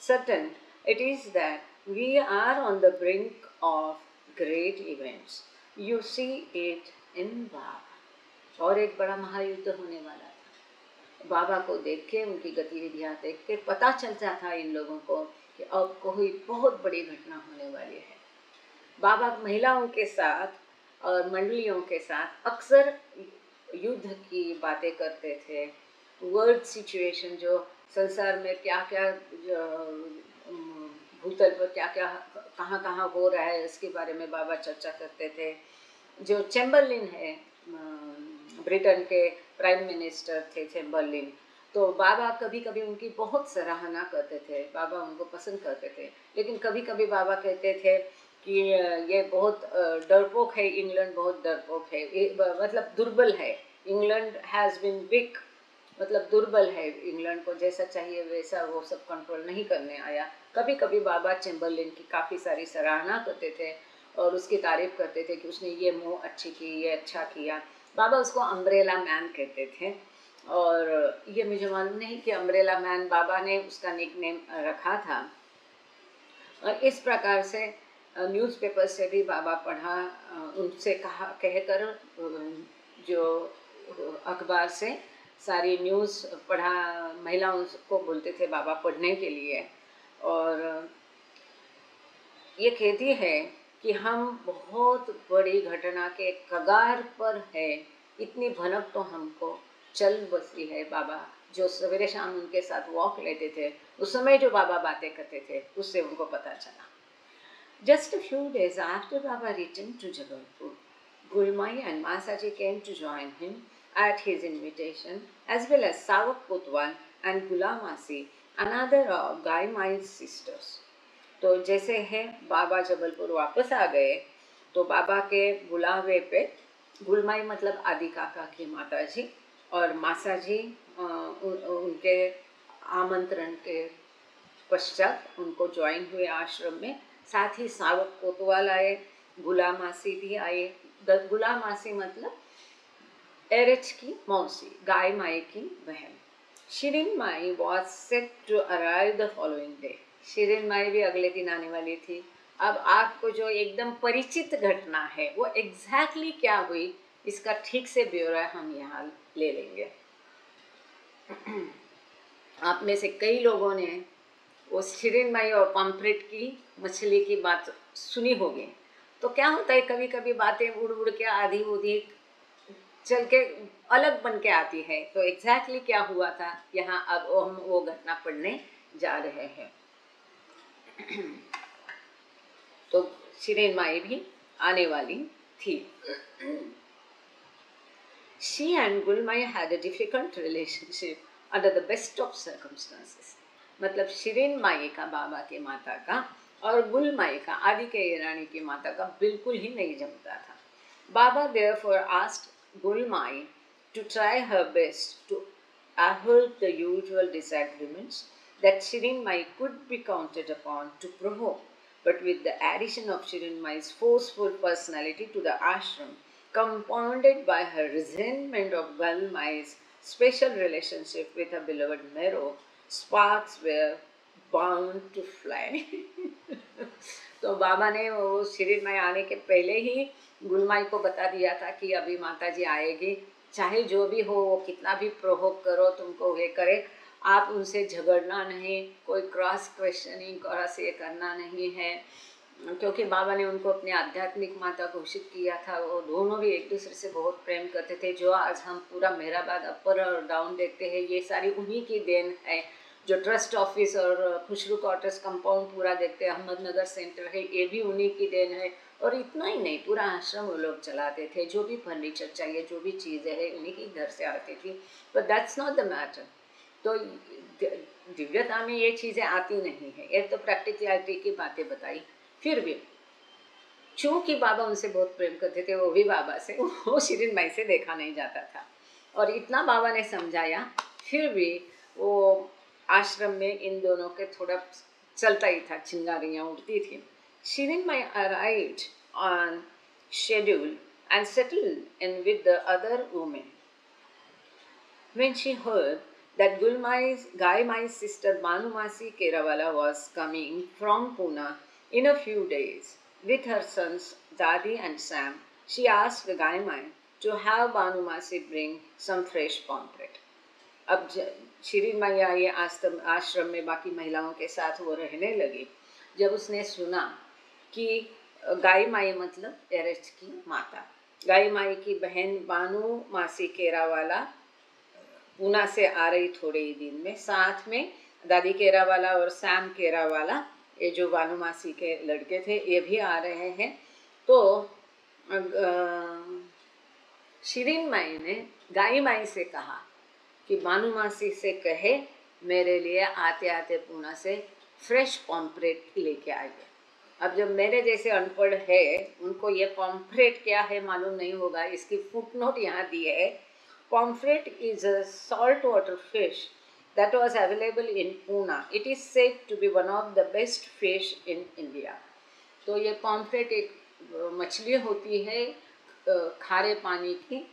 A: Certain it is that we are on the brink of great events. You see it in Baba. और एक बड़ा महायुद्ध होने वाला था। बाबा को देख के, उनकी गतिविधियाँ देख के पता चलता था इन लोगों को कि अब कोई बहुत बड़ी घटना होने वाली है। बाबा महिलाओं के साथ और मंडलियों के साथ अक्सर युद्ध की बातें करते थे। वर्ल्ड सिचुएशन, जो संसार में क्या क्या भूतल पर क्या क्या कहाँ कहाँ हो रहा है, इसके बारे में बाबा चर्चा करते थे। जो चैम्बरलिन है, ब्रिटेन के प्राइम मिनिस्टर थे चैम्बरलिन, तो बाबा कभी कभी उनकी बहुत सराहना करते थे, बाबा उनको पसंद करते थे। लेकिन कभी कभी बाबा कहते थे कि ये बहुत डरपोक है, इंग्लैंड बहुत डरपोक है, मतलब दुर्बल है, इंग्लैंड हैज़ बीन वीक, मतलब दुर्बल है, इंग्लैंड को जैसा चाहिए वैसा वो सब कंट्रोल नहीं करने आया। कभी कभी बाबा चैम्बरलिन की काफ़ी सारी सराहना करते थे और उसकी तारीफ करते थे कि उसने ये मूव अच्छी की, ये अच्छा किया। बाबा उसको अम्ब्रेला मैन कहते थे, और ये मुझे मालूम नहीं कि अम्ब्रेला मैन बाबा ने उसका निकनेम रखा था। और इस प्रकार से न्यूज़पेपर से भी बाबा पढ़ा, उनसे कहकर जो अखबार से सारी न्यूज़ पढ़ा, महिलाओं को बोलते थे बाबा पढ़ने के लिए। और ये कहती है कि हम बहुत बड़ी घटना के कगार पर है, इतनी भनक तो हमको चल बसती है। बाबा जो सवेरे शाम उनके साथ वॉक लेते थे, उस समय जो बाबा बातें करते थे, उससे उनको पता चला। Just a few days after Baba returned to Jabalpur, Gulmai and Masaji came to join him at his invitation, as well as Savak Kotwal and Gulamasi, another of Gai Mai's sisters. तो जैसे है बाबा जबलपुर वापस आ गए तो बाबा के बुलावे पे गुलमाई मतलब आदि काका की माता जी और मासा जी उनके आमंत्रण के पश्चात उनको ज्वाइन हुए आश्रम में। साथ ही सावक कोतवाल आए, गुलामासी भी आए। गुलामासी मतलब एरच की मौसी, गाय माई की बहन। Shireen Mai was set to arrive the following day. Shireen Mai भी अगले दिन आने वाली थी। अब आपको जो एकदम परिचित घटना है वो एग्जैक्टली क्या हुई इसका ठीक से ब्यौरा हम यहाँ ले लेंगे। आप में से कई लोगों ने वो शिरीन माई और पम्पलेट की मछली की बात सुनी होगी। तो क्या होता है कभी कभी बातें उड़ उड़ के आधी उधी चल के अलग बन के आती है। तो एग्जैक्टली क्या हुआ था यहाँ अब हम वो घटना पढ़ने जा रहे हैं। तो शिरीन माई भी आने वाली थी। She and Gulmai had a difficult relationship under the best of circumstances. मतलब शिरीन माई का बाबा के माता का और गुलमाई का आदि के ईरानी की माता का बिल्कुल ही नहीं जमता था। बाबा therefore asked Gulmai to try her best to avert the usual disagreements that Shirin Mai could be counted upon to provoke, but with the addition of Shirin Mai's forceful personality to the ashram, compounded by her resentment of Gulmai's special relationship with her beloved Mero, sparks were bound to fly. तो बाबा ने वो शिरीन माई आने के पहले ही गुलमाई को बता दिया था कि अभी माता जी आएगी, चाहे जो भी हो वो कितना भी प्रोवोक करो तुमको ये करे, आप उनसे झगड़ना नहीं, कोई क्रॉस क्वेश्चनिंग क्रॉस ये करना नहीं है। क्योंकि बाबा ने उनको अपनी आध्यात्मिक माता घोषित किया था। वो दोनों भी एक दूसरे से बहुत प्रेम करते थे। जो आज हम पूरा मेहराबाद अपर और डाउन देखते हैं ये सारी उन्हीं की देन है। जो ट्रस्ट ऑफिस और खुशरू क्वार्टर्स कंपाउंड पूरा देखते हैं, अहमदनगर सेंटर है, ये भी उन्हीं की देन है। और इतना ही नहीं, पूरा आश्रम वो लोग चलाते थे। जो भी फर्नीचर चाहिए, जो भी चीज़ें हैं, उन्हीं के घर से आती थी। But that's not the matter. तो दिव्यता में ये चीज़ें आती नहीं है। ये तो प्रैक्टिकलिटी की बातें बताई। फिर भी चूँकि बाबा उनसे बहुत प्रेम करते थे, वो भी बाबा से, वो शिरीन माई से देखा नहीं जाता था। और इतना बाबा ने समझाया, फिर भी वो आश्रम में इन दोनों के थोड़ा चलता ही था, चिंगारियाँ उठती थी। Shireen Mai arrived on schedule and settled in with the other women. When she heard that Gai Mai's sister Banumasi Kerawala was coming from Pune in a few days with her sons Dadi and Sam, she asked Gai Mai to have Banumasi bring some fresh pomfret. अब शिरीन माई आई आश्रम में बाकी महिलाओं के साथ वो रहने लगी। जब उसने सुना कि गाय माई मतलब एरच की माता, गाय माई की बहन बानू मासी केरावाला पूना से आ रही थोड़े ही दिन में, साथ में दादी केरावाला और सैम केरावाला, ये जो बानू मासी के लड़के थे, ये भी आ रहे हैं। तो शिरीन माई ने गाय माई से कहा कि बानू मासी से कहे मेरे लिए आते आते पूना से फ्रेश पॉम्फ्रेट लेके आइए। अब जब मेरे जैसे अनपढ़ है उनको ये पॉम्फ्रेट क्या है मालूम नहीं होगा, इसकी फुटनोट यहाँ दी है। Pomfret is a salt water fish that was available in Pune. It is said to be one of the best fish in India. तो ये पॉम्फ्रेट एक मछली होती है खारे पानी की,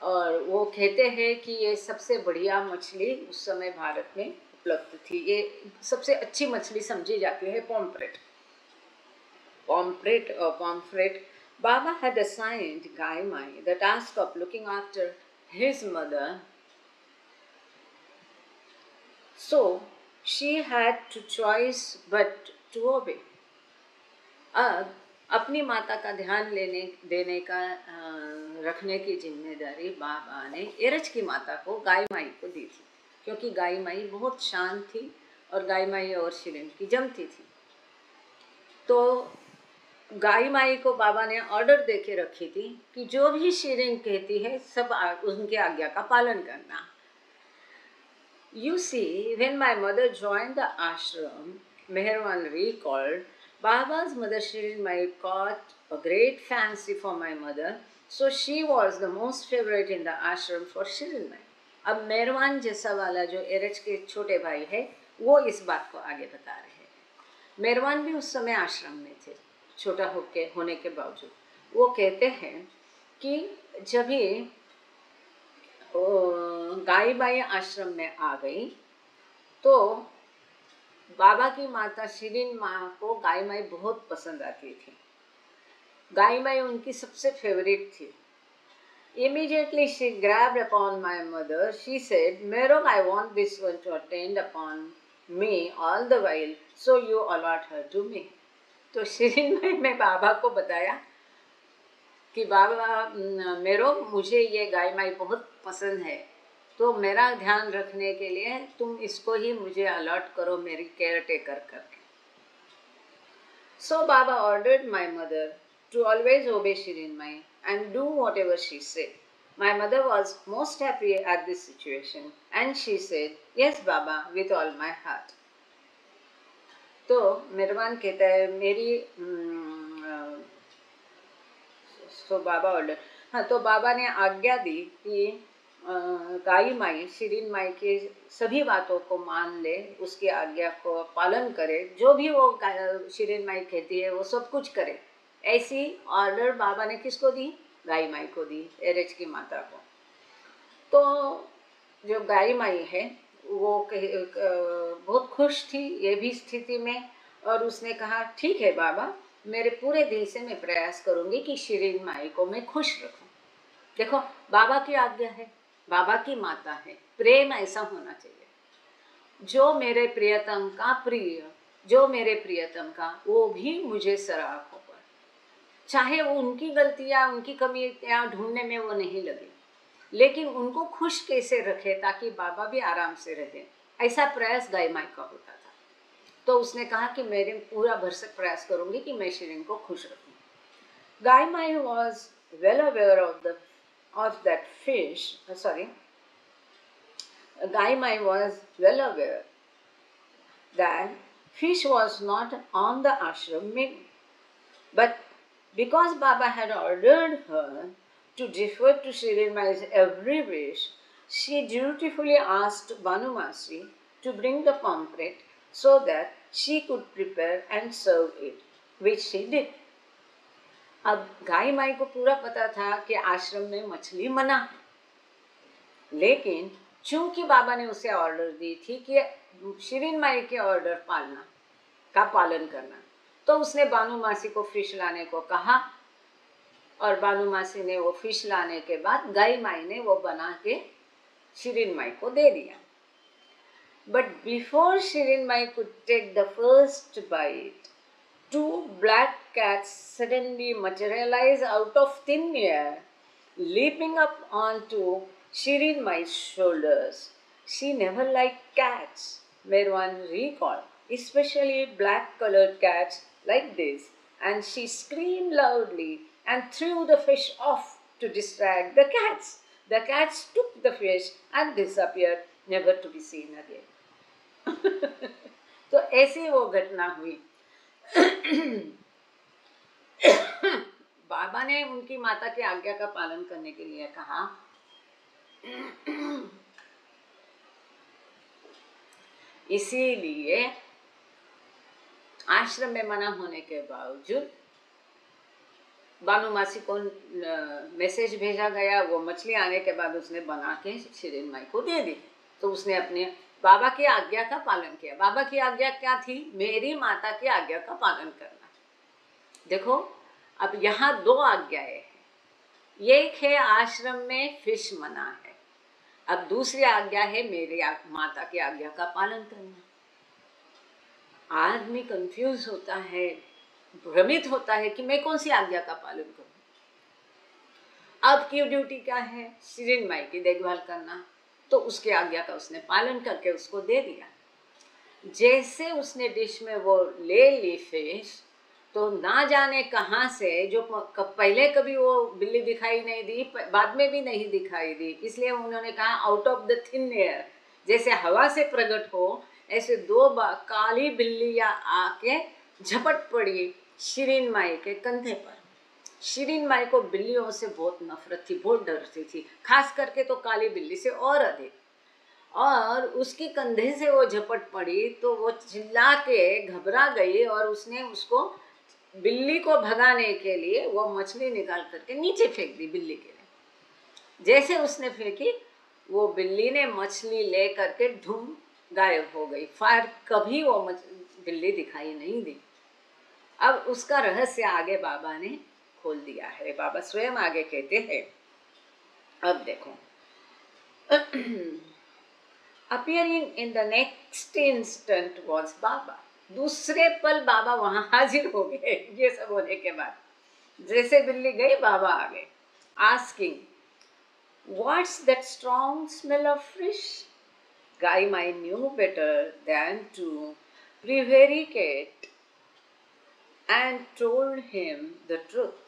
A: और वो कहते हैं कि ये सबसे बढ़िया मछली उस समय भारत में उपलब्ध थी। ये सबसे अच्छी मछली समझी जाती है pomfret. Pomfret. Baba had assigned Gai Mai the task of looking after his mother, so she had to choice but to obey. अब अपनी माता का ध्यान देने का रखने की जिम्मेदारी बाबा ने एरच की माता को, गाय माई को दी थी, क्योंकि गाय माई बहुत शांत थी और गाय माई और शिरीन की जमती थी। तो गाय माई को बाबा ने ऑर्डर दे के रखी थी कि जो भी शिरीन कहती है सब उनके आज्ञा का पालन करना। You see, when my mother joined the ashram, Meherwan recalled, Baba's mother Shirin Mai caught a great fancy for my mother, so she was the most favorite in the ashram for Shirin Mai. अब मेहरवान जैसा वाला जो एरज के छोटे भाई है वो इस बात को आगे बता रहे हैं। मेहरवान भी उस समय आश्रम में थे, छोटा होने के बावजूद। वो कहते हैं कि जब ही गाई बाई आश्रम में आ गई तो बाबा की माता शिरीन माँ को गाय माई बहुत पसंद आती थी। गाय माई उनकी सबसे फेवरेट थी। Immediately she grabbed upon my mother. She said, Merong, I want this one to attend upon me all the while, so you allot her to me. तो शिरीन माई ने बाबा को बताया कि बाबा मेरो मुझे ये गाय माई बहुत पसंद है, तो मेरा ध्यान रखने के लिए तुम इसको ही मुझे अलॉट करो मेरी केयर टेकर करके। So Baba ordered my mother to always obey Shirin Mai and do whatever she said. My mother was most happy at this situation and she said, Yes Baba, with all my heart. तो मेहरबान कहता है मेरी तो बाबा order, हाँ, तो बाबा ने आज्ञा दी कि गाई माई शिरीन माई की सभी बातों को मान ले, उसकी आज्ञा को पालन करे, जो भी वो शिरीन माई कहती है वो सब कुछ करे। ऐसी ऑर्डर बाबा ने किसको दी? गाई माई को दी, एरज की माता को। तो जो गाई माई है वो बहुत खुश थी ये भी स्थिति में, और उसने कहा ठीक है बाबा, मेरे पूरे दिल से मैं प्रयास करूंगी कि शिरीन माई को मैं खुश रखूं। देखो बाबा की आज्ञा है, बाबा की माता है, प्रेम ऐसा होना चाहिए। जो मेरे प्रियतम का प्रिय, जो मेरे प्रियतम का वो भी मुझे सराखों पर, चाहे वो उनकी गलतियां उनकी कमियां ढूंढने में वो नहीं लगे, लेकिन उनको खुश कैसे रखे ताकि बाबा भी आराम से रहे, ऐसा प्रयास गाय माई का होता था। तो उसने कहा कि मेरे पूरा भरसक प्रयास करूंगी कि मैं शिरीन को खुश रखूं। Gaimai was well aware of that fish, Gai Mai was well aware that fish was not on the ashram menu. But because Baba had ordered her to defer to Shirin Mai's every wish, she dutifully asked Banumasi to bring the pomfret so that she could prepare and serve it, which she did. अब गाय माई को पूरा पता था कि आश्रम में मछली मना है, लेकिन चूंकि बाबा ने उसे ऑर्डर दी थी कि शिरीन माई के ऑर्डर का पालन करना, तो उसने बानू मासी को फिश लाने को कहा, और बानू मासी ने वो फिश लाने के बाद गाय माई ने वो बना के शिरीन माई को दे दिया। But before Shirin Mai could take the first bite, two black cats suddenly materialized out of thin air, leaping up onto Shirin Mai's shoulders. She never liked cats, Merwan recalled, especially black-colored cats like this, and she screamed loudly and threw the fish off to distract the cats. The cats took the fish and disappeared, never to be seen again. तो ऐसी वो घटना हुई। बाबा ने उनकी माता की आज्ञा का पालन करने के लिए कहा। इसीलिए आश्रम में मना होने के बावजूद बानू मासी को मैसेज भेजा गया, वो मछली आने के बाद उसने बना के शिरीन माई को दे दी। तो उसने अपने बाबा की आज्ञा का पालन किया। बाबा की आज्ञा क्या थी? मेरी माता की आज्ञा का पालन करना। देखो अब यहाँ दो आज्ञाएं हैं। एक है आश्रम में फिश मना है, अब दूसरी आज्ञा है मेरी माता की आज्ञा का पालन करना। आदमी कंफ्यूज होता है, भ्रमित होता है कि मैं कौन सी आज्ञा का पालन करूं। अब की ड्यूटी क्या है? शिरीन माई की देखभाल करना। तो उसकी आज्ञा का उसने पालन करके उसको दे दिया। जैसे उसने डिश में वो ले ली फिश, तो ना जाने कहाँ से, जो पहले कभी वो बिल्ली दिखाई नहीं दी, बाद में भी नहीं दिखाई दी, इसलिए उन्होंने कहा out of the thin air, जैसे हवा से प्रकट हो, ऐसे दो काली बिल्लियाँ आके झपट पड़ी शिरीन माई के कंधे पर। शिरीन माई को बिल्लियों से बहुत नफरत थी, बहुत डरती थी, खास करके तो काली बिल्ली से और अधिक। और उसके कंधे से वो झपट पड़ी तो वो चिल्ला के घबरा गई और उसने उसको, बिल्ली को भगाने के लिए वो मछली निकाल करके नीचे फेंक दी बिल्ली के लिए। जैसे उसने फेंकी, वो बिल्ली ने मछली ले करके धूम गायब हो गई। फिर कभी वो बिल्ली दिखाई नहीं दी। अब उसका रहस्य आगे बाबा ने खोल दिया है। बाबा स्वयं आगे कहते हैं, अब देखो appearing in the next instant was बाबा। दूसरे पल बाबा वहां हाजिर हो गए। ये सब होने के बाद जैसे बिल्ली गई, बाबा आ गए। Asking, what's that strong smell of fish? Guy might knew better than to prevaricate and told him the truth.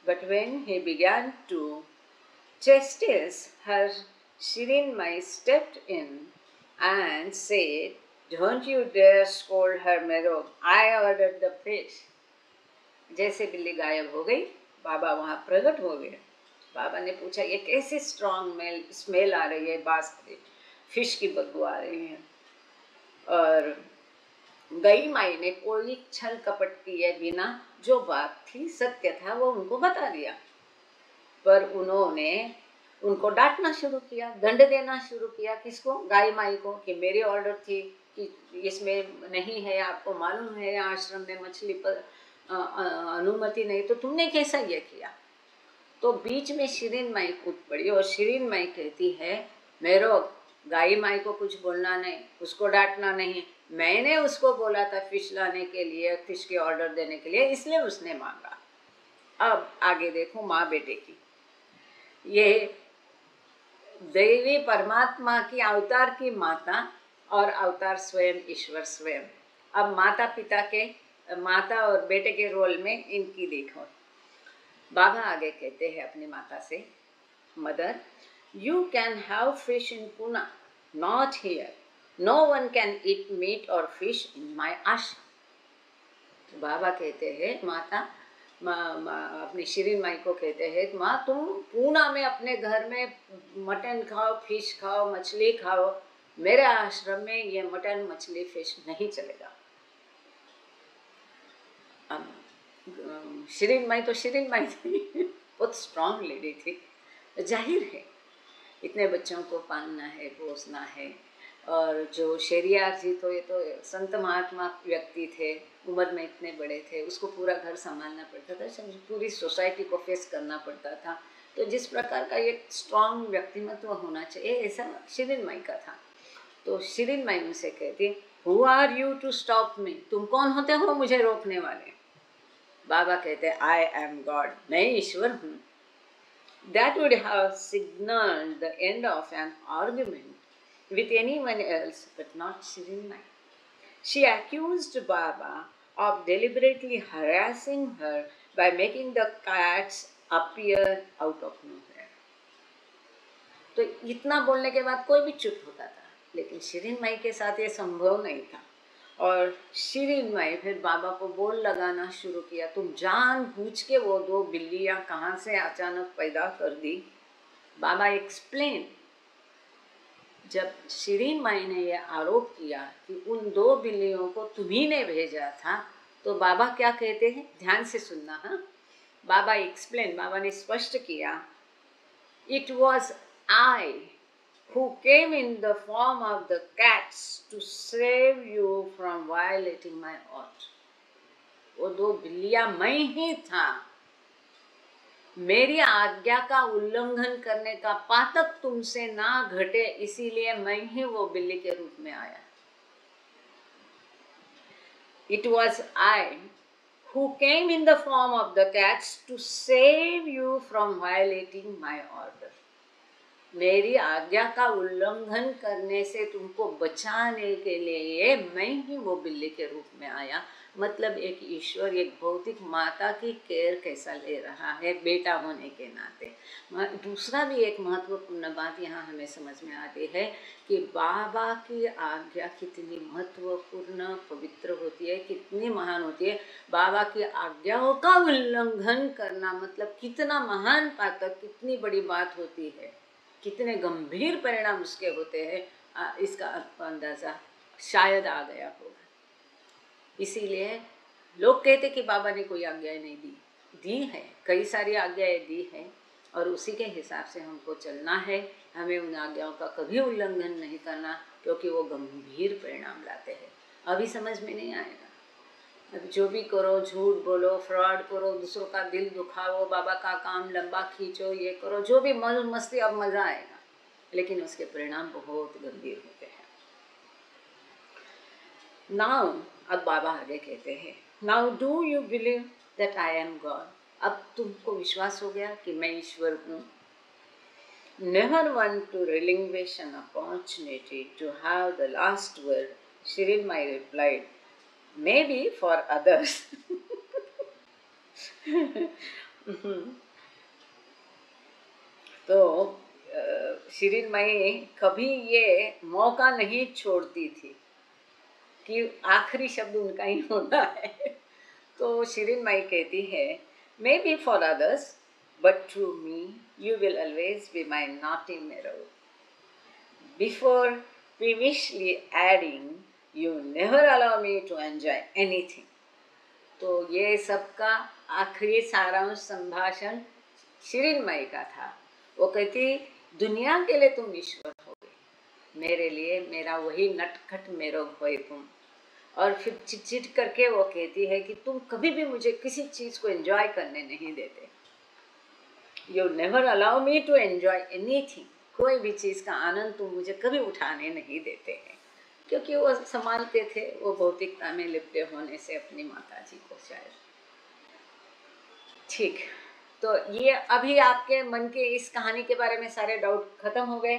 A: But when he began to chastise her, Shirin Mai stepped in and said, "Don't you dare scold her, Mero. I ordered the fish." जैसे बिल्ली गायब हो गई, बाबा वहाँ प्रकट हो गए। बाबा ने पूछा, ये कैसी स्ट्रॉन्ग स्मेल आ रही है, बास फिश की बदबू आ रही है। और गई माई ने कोई छल कपट किए बिना जो बात थी, सत्य था, वो उनको बता दिया। पर उन्होंने उनको डांटना शुरू किया, दंड देना शुरू किया। किसको? गाय माई को, कि मेरी ऑर्डर थी कि इसमें नहीं है, आपको मालूम है आश्रम में मछली पर अनुमति नहीं, तो तुमने कैसा ये किया? तो बीच में शिरीन माई कूद पड़ी और शिरीन माई कहती है, मेरो गाय माई को कुछ बोलना नहीं, उसको डांटना नहीं, मैंने उसको बोला था फिश लाने के लिए, फिश के ऑर्डर देने के लिए, इसलिए उसने मांगा। अब आगे देखो माँ बेटे की, ये देवी परमात्मा की अवतार की माता और अवतार स्वयं ईश्वर स्वयं। अब माता पिता के, माता और बेटे के रोल में इनकी देखो। बाबा आगे कहते हैं अपनी माता से, mother, you can have fish in Poona, not here. No one can eat meat or fish in my ashram. तो बाबा कहते हैं, माता अपनी शिरीन माई को कहते हैं, माँ तुम पूना में अपने घर में मटन खाओ, फिश खाओ, मछली खाओ, मेरे आश्रम में ये मटन मछली फिश नहीं चलेगा। शिरीन माई तो शिरीन माई थी, बहुत स्ट्रांग लेडी थी। जाहिर है इतने बच्चों को पालना है, पोसना है, और जो शेरियार जी तो ये तो संत महात्मा व्यक्ति थे, उम्र में इतने बड़े थे, उसको पूरा घर संभालना पड़ता था, पूरी सोसाइटी को फेस करना पड़ता था। तो जिस प्रकार का एक स्ट्रांग व्यक्तिमत्व होना चाहिए, ऐसा शिरीन माई का था। तो शिरीन माई उनसे कहती, who are you to stop me? तुम कौन होते हो मुझे रोकने वाले? बाबा कहते, आई एम गॉड, मैं ईश्वर हूँ। That would have signaled the end of an argument with anyone else, but not Shirin Mai. She accused Baba of deliberately harassing her by making the cats appear out of nowhere. तो इतना बोलने के बाद कोई भी चुप होता था, लेकिन शिरीन माई के साथ ये संभव नहीं था। और शिरीन माई फिर बाबा को बोल लगाना शुरू किया, तुम जानबूझ के वो दो बिल्लियाँ कहाँ से अचानक पैदा कर दी। बाबा एक्सप्लेन, जब शिरीन माई ने ये आरोप किया कि उन दो बिल्लियों को तुम्ही ने भेजा था, तो बाबा क्या कहते हैं, ध्यान से सुनना। हाँ, बाबा एक्सप्लेन, बाबा ने स्पष्ट किया, it was I who came in the form of the cats to save you from violating my order. वो दो बिल्लियाँ मैं ही था, मेरी आज्ञा का उल्लंघन करने का पातक तुमसे ना घटे, इसीलिए मैं ही वो बिल्ली के रूप में आया। It was I who came in the form of the cats to save you from violating my order. मेरी आज्ञा का उल्लंघन करने से तुमको बचाने के लिए मैं ही वो बिल्ली के रूप में आया। मतलब एक ईश्वर एक भौतिक माता की केयर कैसा ले रहा है बेटा होने के नाते। दूसरा भी एक महत्वपूर्ण बात यहाँ हमें समझ में आती है कि बाबा की आज्ञा कितनी महत्वपूर्ण पवित्र होती है, कितनी महान होती है। बाबा की आज्ञाओं का उल्लंघन करना मतलब कितना महान पातक, कितनी बड़ी बात होती है, कितने गंभीर परिणाम उसके होते हैं, इसका अंदाजा शायद आ गया होगा। इसीलिए लोग कहते कि बाबा ने कोई आज्ञाएं नहीं दी है, कई सारी आज्ञाएं दी है और उसी के हिसाब से हमको चलना है। हमें उन आज्ञाओं का कभी उल्लंघन नहीं करना, क्योंकि वो गंभीर परिणाम लाते हैं। अभी समझ में नहीं आएगा। अब जो भी करो, झूठ बोलो, फ्रॉड करो, दूसरों का दिल दुखाओ, बाबा का काम लंबा खींचो, ये करो, जो भी मौज मस्ती, अब मजा आएगा, लेकिन उसके परिणाम बहुत गंभीर होते हैं। नाउ अब बाबा आगे कहते हैं, now do you believe that I am God. अब तुमको विश्वास हो गया कि मैं ईश्वर हूँ। Never want to relinquish an opportunity to have the last word. Shirin Mai replied, maybe for others. तो शिरीन माई कभी ये मौका नहीं छोड़ती थी कि आखिरी शब्द उनका ही होना है। तो शिरीन माई कहती है, may be for others but to me you will always be my naughty mirror. Before previously adding, you never allow me to enjoy anything. तो ये सबका आखिरी सारांश संभाषण शिरीन माई का था। वो कहती, दुनिया के लिए तुम ईश्वर हो, मेरे लिए मेरा वही नटखट मेरोग हो तुम। और फिर चिट करके वो कहती है कि तुम कभी भी मुझे किसी चीज को एंजॉय करने नहीं देते। You never allow me to enjoy anything. कोई भी चीज का आनंद तुम मुझे कभी उठाने नहीं देते हैं, क्योंकि वो संभालते थे वो भौतिकता में लिपटे होने से अपनी माता जी को शायद। ठीक, तो ये अभी आपके मन के इस कहानी के बारे में सारे डाउट खत्म हो गए।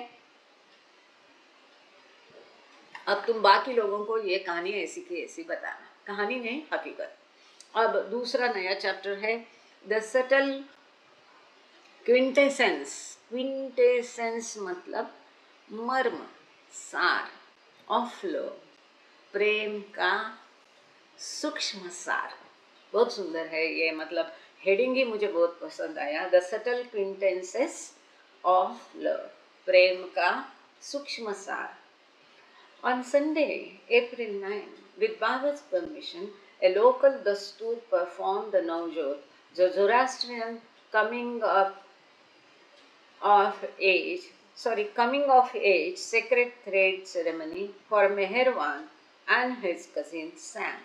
A: अब तुम बाकी लोगों को ये कहानी ऐसी की ऐसी बताना, कहानी नहीं हकीकत। अब दूसरा नया चैप्टर है द सटल क्विंटेसेंस। क्विंटेसेंस मतलब मर्म, सार ऑफ लव, प्रेम का सूक्ष्म सार। बहुत सुंदर है ये, मतलब हेडिंग ही मुझे बहुत पसंद आया, द सटल क्विंटेसेंस ऑफ लव, प्रेम का सूक्ष्म सार। On Sunday, April 9, with Baba's permission, a local Dastur performed the Navjot, the Zoroastrian coming of age sacred thread ceremony for Meherwan and his cousin Sam.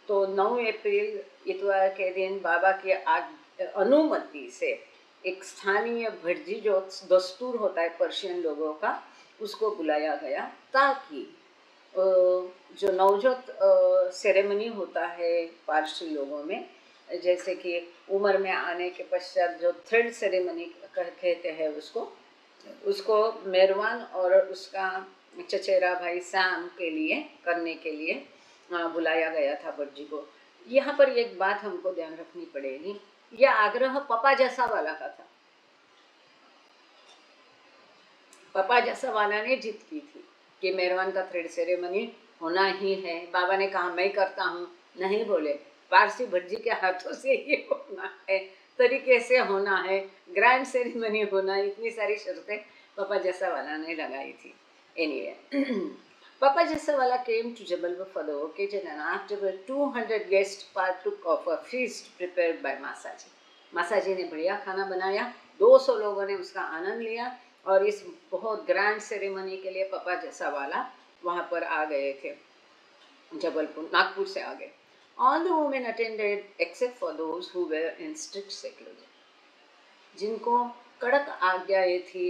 A: तो 9 अप्रैल इतवार के दिन बाबा की अनुमति से एक स्थानीय भटजी जो दस्तूर होता है पर्शियन लोगों का, उसको बुलाया गया ताकि जो नवजोत सेरेमनी होता है पारसी लोगों में, जैसे कि उम्र में आने के पश्चात जो थ्रेड सेरेमनी कहते हैं उसको मेहरवान और उसका चचेरा भाई सैम के लिए करने के लिए बुलाया गया था भटजी को। यहाँ पर एक बात हमको ध्यान रखनी पड़ेगी, यह आग्रह पापा जैसा वाला का था। पापा जैसा वाला ने जिद की थी कि मेहरवान का थ्रेड सेरेमनी होना ही है। बाबा ने कहा मैं करता हूँ, नहीं बोले, पारसी भटजी के हाथों से ये होना है, तरीके से होना है, ग्रैंड सेरेमनी होना, इतनी सारी शर्तें पापा जैसा वाला ने लगाई थी। एनीवे, पापा जैसा वाला came to Jabalpur for the occasion and afterward 200 guests partook of a feast prepared by मासाजी। मासाजी ने बढ़िया खाना बनाया, 200 लोगों ने उसका आनंद लिया और इस बहुत ग्रैंड सेरेमनी के लिए पापा जैसा वाला वहाँ पर आ गए थे, जबलपुर, नागपुर से आ गए। All the women attended except for those who were in strict seclusion, जिनको कड़क आज्ञाएं थी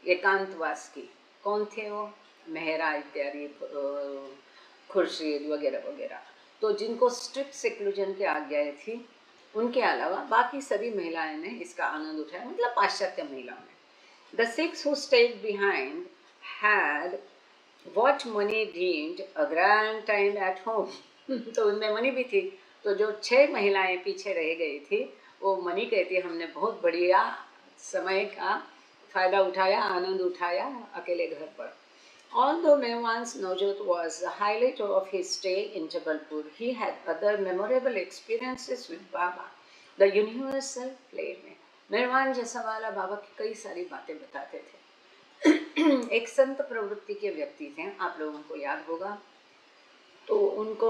A: एकांतवास की। कौन थे वो? मेहरा इत्यादि, खुर्शीद वगैरह वगैरह। तो जिनको स्ट्रिक्ट सेक्लूजन की आज्ञाएं थी, उनके अलावा बाकी सभी महिलाएं ने इसका आनंद उठाया, मतलब पाश्चात्य महिलाओं ने। The 6 who stayed behind had what money deemed a grand time at home. तो उनमें मणि भी थी। तो जो 6 महिलाएं पीछे रह गई थी, वो मणि कहती हमने बहुत बढ़िया समय का फायदा उठाया, आनंद उठाया अकेले घर पर। Although Mehwan's Navjot was the highlight of his stay in Jabalpur, he had other memorable experiences with Baba, the universal playmate. मेहरवान जैसावाला बाबा की कई सारी बातें बताते थे। एक संत प्रवृत्ति के व्यक्ति थे, आप लोगों को याद होगा। तो उनको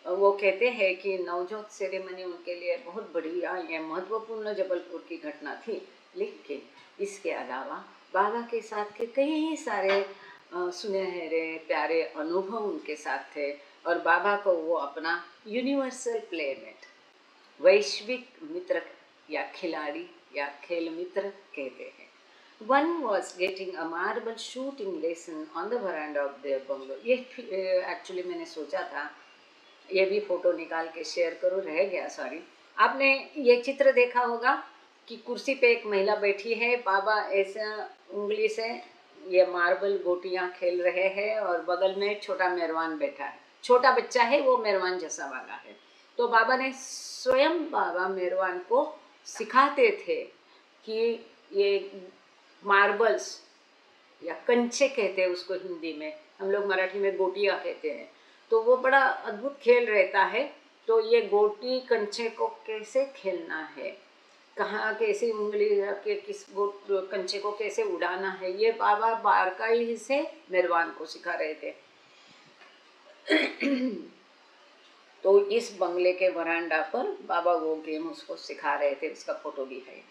A: वो कहते हैं कि नवजोत सेरेमनी उनके लिए बहुत बढ़िया या महत्वपूर्ण जबलपुर की घटना थी, लेकिन इसके अलावा बाबा के साथ के कई सारे सुनहरे प्यारे अनुभव उनके साथ थे, और बाबा को वो अपना यूनिवर्सल प्लेमेट, वैश्विक मित्र या खिलाड़ी या खेल मित्र कहते हैं। One was getting a marble shooting lesson on the veranda of their bungalow. ये एक्चुअली मैंने सोचा था ये भी फोटो निकाल के शेयर करूँ, रह गया, सॉरी। आपने ये चित्र देखा होगा कि कुर्सी पे एक महिला बैठी है, बाबा ऐसा उंगली से ये मार्बल गोटियां खेल रहे हैं, और बगल में एक छोटा मेहरवान बैठा है, छोटा बच्चा है, वो मेहरवान जैसा वाला है। तो बाबा ने स्वयं बाबा मेहरवान को सिखाते थे कि ये मार्बल्स या कंचे कहते हैं उसको हिंदी में, हम लोग मराठी में गोटियां कहते हैं। तो वो बड़ा अद्भुत खेल रहता है। तो ये गोटी कंचे को कैसे खेलना है, कहाँ कैसे उंगली के किस कंचे को कैसे उड़ाना है, ये बाबा बारकाई से मेहरवान को सिखा रहे थे। तो इस बंगले के वरांडा पर बाबा वो गेम उसको सिखा रहे थे, उसका फोटो भी है।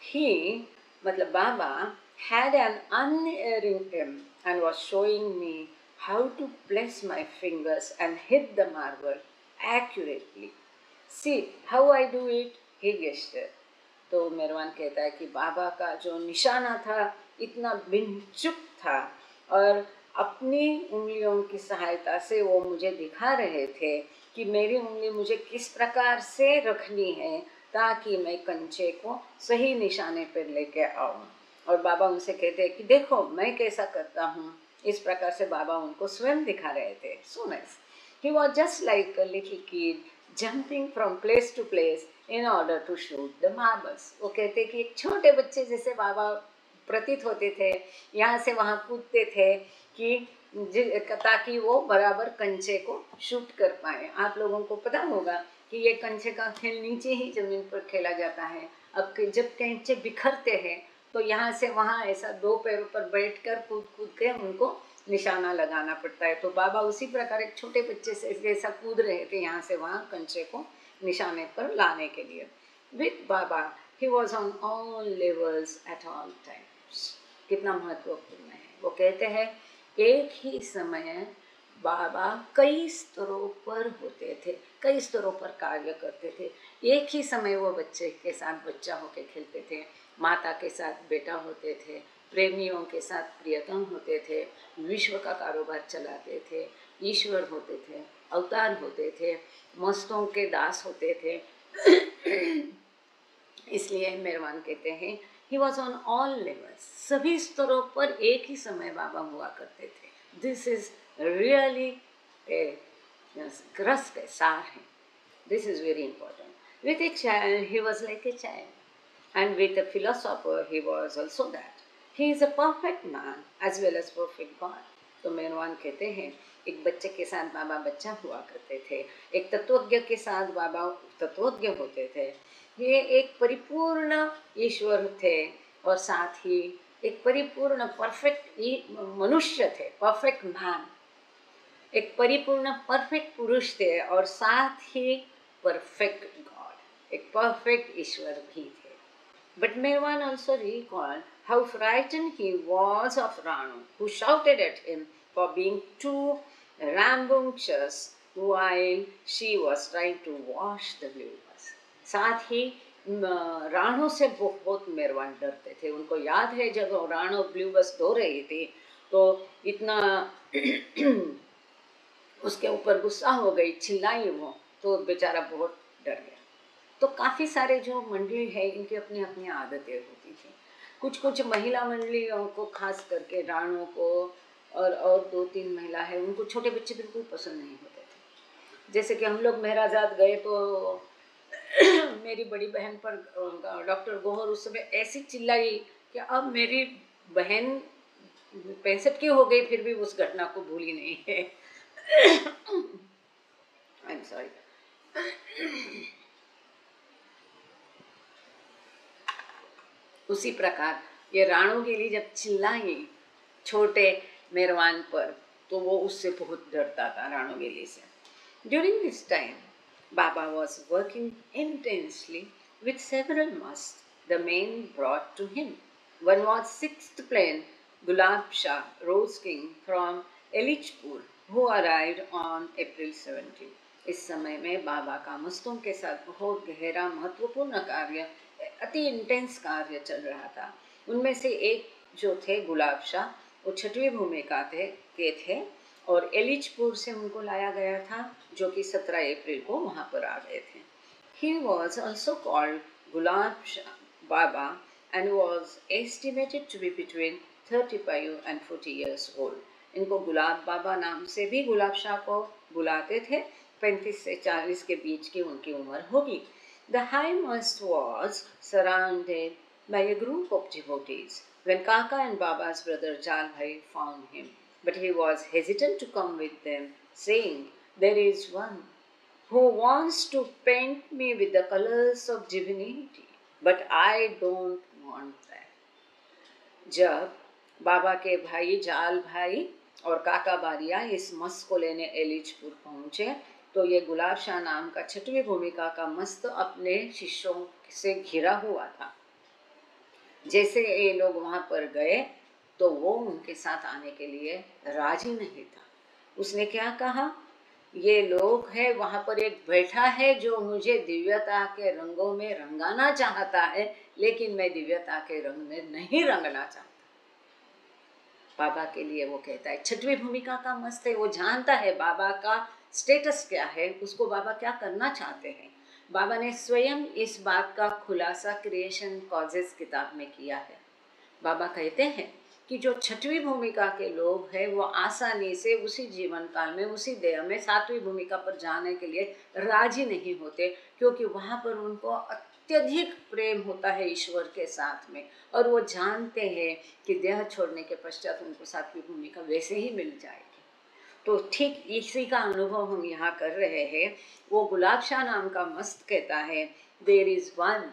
A: ही मतलब बाबा had an unerring aim and was showing me how to place my fingers and hit the marble accurately. See how I do it, he gestured. तो मेहरवान कहता है कि बाबा का जो निशाना था इतना बिनचुक था, और अपनी उंगलियों की सहायता से वो मुझे दिखा रहे थे कि मेरी उंगली मुझे किस प्रकार से रखनी है ताकि मैं कंचे को सही निशाने पर लेके आऊँ। और बाबा उनसे कहते हैं कि देखो मैं कैसा करता हूँ, इस प्रकार से बाबा उनको स्वयं दिखा रहे थे। So nice. He was just like a little kid jumping from place to place in order to shoot the marbles. वो कहते कि एक छोटे बच्चे जैसे बाबा प्रतीत होते थे, यहाँ से वहाँ कूदते थे कि ताकि वो बराबर कंचे को शूट कर पाए। आप लोगों को पता होगा कि ये कंचे का खेल नीचे ही जमीन पर खेला जाता है। अब जब कंचे बिखरते हैं तो यहाँ से वहाँ ऐसा 2 पैरों पर बैठकर कूद कूद के उनको निशाना लगाना पड़ता है। तो बाबा उसी प्रकार एक छोटे बच्चे से जैसा कूद रहे थे यहाँ से वहाँ कंचे को निशाने पर लाने के लिए। With Baba he was on all levels at all times. कितना महत्वपूर्ण है। वो कहते हैं एक ही समय बाबा कई स्तरों पर होते थे, कई स्तरों पर कार्य करते थे। एक ही समय वो बच्चे के साथ बच्चा होके खेलते थे, माता के साथ बेटा होते थे, प्रेमियों के साथ प्रियतम होते थे, विश्व का कारोबार चलाते थे, ईश्वर होते थे, अवतार होते थे, मस्तों के दास होते थे। इसलिए मेहरवान कहते हैं he was on all levels, सभी स्तरों पर एक ही समय बाबा हुआ करते थे। दिस इज रियली रस के सार है। This is very important. With a child he was like a child, and with a philosopher he was also that. He is a perfect man as well as perfect God. तो मेहरवान कहते हैं एक बच्चे के साथ बाबा बच्चा हुआ करते थे, एक तत्वज्ञ के साथ बाबा तत्वज्ञ होते थे। ये एक परिपूर्ण ईश्वर थे और साथ ही एक परिपूर्ण परफेक्ट मनुष्य थे, परफेक्ट मैन। एक परिपूर्ण परफेक्ट पुरुष थे और साथ ही परफेक्ट गॉड, एक परफेक्ट ईश्वर भी थे। But Mehrwan also recalled how frightened he was of Ranu, who shouted at him for being too rambunctious while she was trying to wash the blue bus. साथ ही राणु से बहुत मेहरवान डरते थे। उनको याद है जब राणु ब्लू बस धो रही थी तो इतना उसके ऊपर गुस्सा हो गई, चिल्लाई वो, तो बेचारा बहुत डर गया। तो काफ़ी सारे जो मंडली है इनकी अपनी अपनी आदतें होती थी। कुछ महिला मंडलियों को खास करके राणों को और 2-3 महिला है उनको छोटे बच्चे बिल्कुल पसंद नहीं होते थे। जैसे कि हम लोग महराजात गए तो मेरी बड़ी बहन पर डॉक्टर गोहर उस समय ऐसी चिल्लाई कि अब मेरी बहन 65 की हो गई फिर भी उस घटना को भूली नहीं है। I am sorry. उसी प्रकार ये राणोगिली जब चिल्लाई छोटे मेहरवान पर तो वो उससे बहुत डरता था, राणोगिली से। During this time Baba was working intensely with several musts the men brought to him. One was 6th Plain Gulab Shah, Rose King from Elichpur, who arrived on April 17. इस समय में बाबा का मस्तों के साथ बहुत गहरा महत्वपूर्ण कार्य, अति इंटेंस कार्य चल रहा था। उनमें से एक जो थे गुलाब शाह, वो 6वीं भूमिका के थे और एलिचपुर से उनको लाया गया था, जो कि 17 अप्रैल को वहाँ पर आ गए थे। He was also called Gulab Shah Baba and was estimated to be between 35 and 40 years old. इनको गुलाब बाबा नाम से भी गुलाब शाह को बुलाते थे। 35 से 40 के बीच की उनकी उम्र होगी। The high mast was surrounded by a group of devotees when Kaka and Baba's brother Jal Bhai found him. But he was hesitant to come with them, saying, "There is one who wants to paint me with the colors of divinity, but I don't want that." जब बाबा के भाई जाल भाई और काका बारिया इस मस्त को लेने एलिचपुर पहुंचे तो ये गुलाब शाह नाम का 6वीं भूमिका का मस्त अपने शिष्यों से घिरा हुआ था। जैसे ये लोग वहां पर गए तो वो उनके साथ आने के लिए राजी नहीं था। उसने क्या कहा, ये लोग है वहां पर एक बैठा है जो मुझे दिव्यता के रंगों में रंगाना चाहता है, लेकिन मैं दिव्यता के रंग में नहीं रंगना चाहता। बाबा के लिए वो कहता है 6वीं भूमिका का मस्त है, वो जानता है बाबा का स्टेटस क्या है, उसको बाबा क्या करना चाहते हैं। बाबा ने स्वयं इस बात का खुलासा क्रिएशन कॉजेस किताब में किया है। बाबा कहते हैं कि जो 6वीं भूमिका के लोग हैं वो आसानी से उसी जीवन काल में उसी देह में 7वीं भूमिका पर जाने के लिए राजी नहीं होते, क्योंकि वहाँ पर उनको अत्यधिक प्रेम होता है ईश्वर के साथ में, और वो जानते हैं कि देह छोड़ने के पश्चात उनको 7वीं भूमिका वैसे ही मिल जाएगी। तो ठीक इसी का अनुभव हम यहाँ कर रहे हैं। वो गुलाब शाह नाम का मस्त कहता है, there is one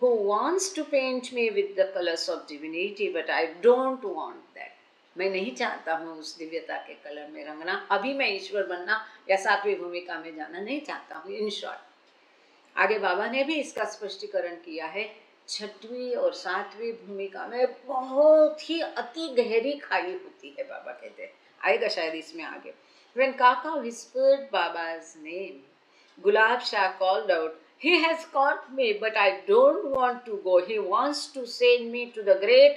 A: who wants to paint me with the colors of divinity, but I don't want that. मैं नहीं चाहता हूँ उस दिव्यता के कलर में रंगना, अभी मैं ईश्वर बनना या 7वीं भूमिका में जाना नहीं चाहता हूँ। इन शॉर्ट आगे बाबा ने भी इसका स्पष्टीकरण किया है। 6वीं और 7वीं भूमिका में बहुत ही अति गहरी खाई होती है, बाबा कहते हैं, आएगा शायद इसमें आगे। When Kaka whispered Baba's name, Gulab Shah called out, "He has caught me, but I don't want to go. He wants to send me to the great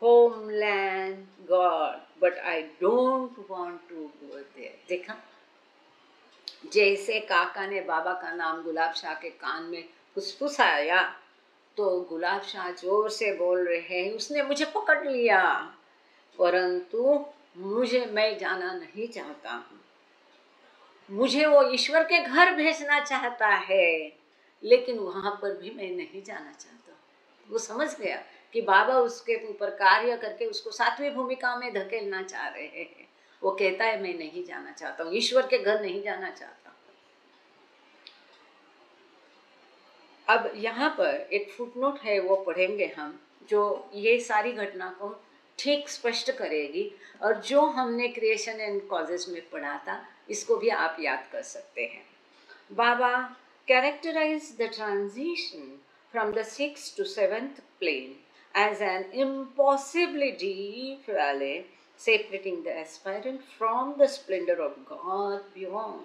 A: homeland God, but I don't want to go there." देखा, जैसे काका ने बाबा का नाम गुलाब शाह के कान में फुसफुसाया तो गुलाब शाह जोर से बोल रहे हैं, उसने मुझे पकड़ लिया, परंतु मैं जाना नहीं चाहता हूँ। मुझे वो ईश्वर के घर भेजना चाहता है, लेकिन वहां पर भी मैं नहीं जाना चाहता। वो समझ गया कि बाबा उसके ऊपर कार्य करके उसको 7वीं भूमिका में धकेलना चाह रहे हैं। वो कहता है मैं नहीं जाना चाहता हूँ, ईश्वर के घर नहीं जाना चाहता। अब यहाँ पर एक फुटनोट है, वो पढ़ेंगे हम, जो ये सारी घटना को ठीक स्पष्ट करेगी, और जो हमने क्रिएशन एंड कॉजेस में पढ़ा था इसको भी आप याद कर सकते हैं। बाबा characterized the transition from the 6th to 7th plane as an impossibly deep valley separating the aspirant from the splendor of God beyond,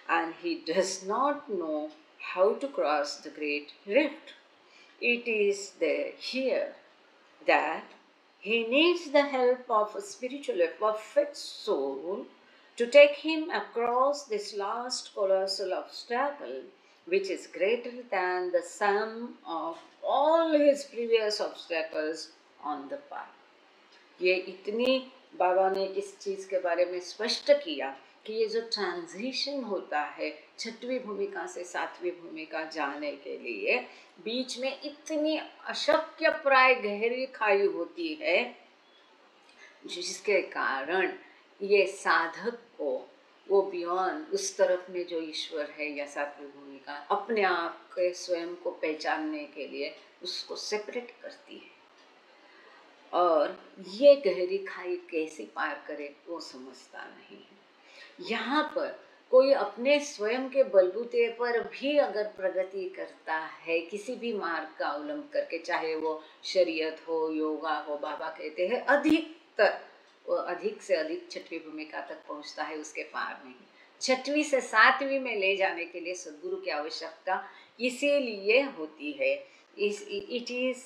A: and he does not know how to cross the great rift. It is here that he needs the help of a spiritually perfect soul to take him across this last colossal obstacle, which is greater than the sum of all his previous obstacles on the path. ये इतनी बाबा ने इस चीज के बारे में स्पष्ट किया कि ये जो ट्रांजिशन होता है 6वीं भूमिका से 7वीं भूमिका जाने के लिए, बीच में इतनी अशक्य प्राय गहरी खाई होती है, जिसके कारण ये साधक को वो बियॉन्ड, उस तरफ में जो ईश्वर है या 7वीं भूमिका, अपने आप के स्वयं को पहचानने के लिए उसको सेपरेट करती है। और ये गहरी खाई कैसे पार करे वो समझता नहीं है। यहाँ पर कोई अपने स्वयं के बलबूते पर भी अगर प्रगति करता है किसी भी मार्ग का अवलंब करके, चाहे वो शरीयत हो, योगा हो, बाबा कहते हैं अधिकतर वो अधिक से अधिक 6वीं भूमिका तक पहुँचता है, उसके पार नहीं। 6वीं से 7वीं में ले जाने के लिए सद्गुरु की आवश्यकता इसीलिए होती है। It is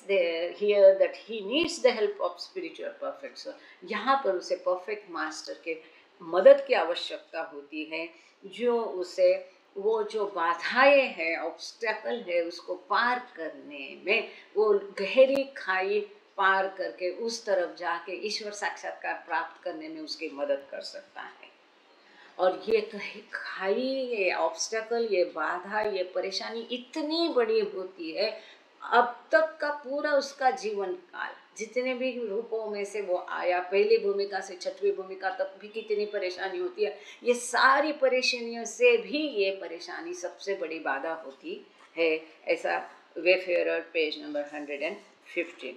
A: here that he needs the help of spiritual perfection. यहाँ पर उसे परफेक्ट मास्टर के मदद की आवश्यकता होती है, जो उसे वो जो बाधाएं हैं, ऑब्स्टेकल है, उसको पार करने में, वो गहरी खाई पार करके उस तरफ जाके ईश्वर साक्षात्कार प्राप्त करने में उसकी मदद कर सकता है। और ये खाई, ये ऑब्स्टेकल, ये बाधा, ये परेशानी इतनी बड़ी होती है, अब तक का पूरा उसका जीवन काल जितने भी रूपों में से वो आया, पहली भूमिका से 6वीं भूमिका तक भी कितनी परेशानी होती है, ये सारी परेशानियों से भी ये परेशानी सबसे बड़ी बाधा होती है। ऐसा wayfarer page number 115।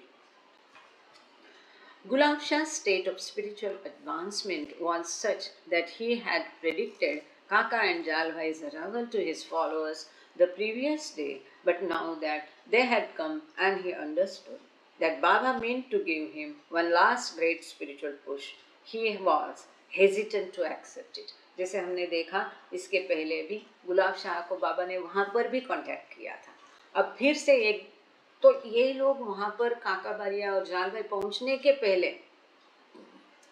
A: Gulab Shah's state of spiritual advancement was such that he had predicted Kaka and Jalbhai's arrival to his followers the previous day, but now that they had come and he understood that Baba meant to give him one last great spiritual push, he was hesitant to accept it. जैसे हमने देखा इसके पहले भी गुलाब शाह को बाबा ने वहाँ पर भी कांटेक्ट किया था, अब फिर से एक, तो ये लोग वहाँ पर काका बारिया और जाल भाई पहुँचने के पहले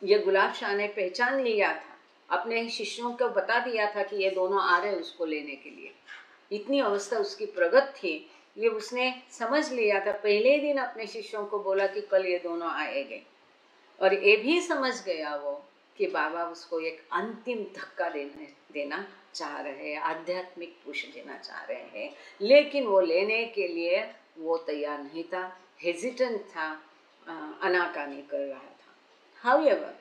A: ये गुलाब शाह ने पहचान लिया था, अपने शिष्यों को बता दिया था कि ये दोनों आ रहे उसको लेने के लिए। इतनी अवस्था उसकी प्रगत थी, ये उसने समझ लिया था, पहले दिन अपने शिष्यों को बोला कि कल ये दोनों आएंगे, और ये भी समझ गया वो कि बाबा उसको एक अंतिम धक्का देना चाह रहे हैं, आध्यात्मिक पुश देना चाह रहे हैं, लेकिन वो लेने के लिए वो तैयार नहीं था, हेजिटेंट था, आनाकानी कर रहा था। However,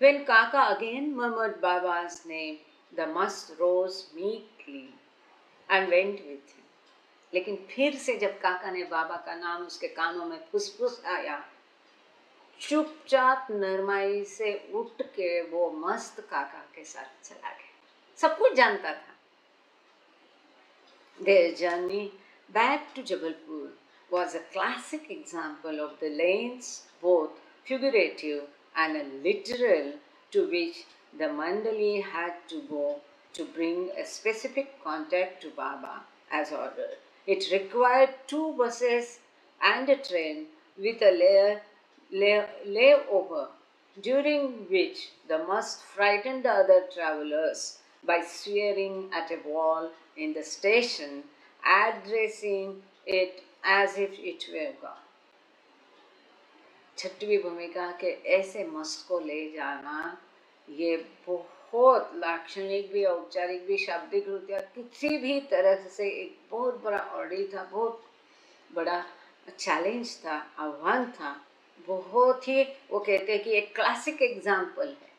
A: when Kaka again murmured Baba's name, the must rose meekly and went with him. लेकिन फिर से जब काका ने बाबा का नाम उसके कानों में फुसफुस आया, चुपचाप नरमाई से उठ के वो मस्त काका के साथ चला गया। सब कुछ जानता था। Their journey back to Jabalpur was a classic example of the lanes, both figurative and literal, to which the Mandali had to go to bring a specific contact to Baba as ordered. It required 2 buses and a train with a layover, during which the must frightened the other travellers by swearing at a wall in the station, addressing it as if it were God. 6वीं भूमिका के ऐसे मस्त को ले जाना, ये बहुत लाक्षणिक भी, औपचारिक भी, शाब्दिक रूप, किसी भी तरह से एक बहुत बड़ा ऑर्डर था, बहुत बड़ा चैलेंज था, आह्वान था, बहुत ही, वो कहते हैं कि एक क्लासिक एग्जाम्पल है।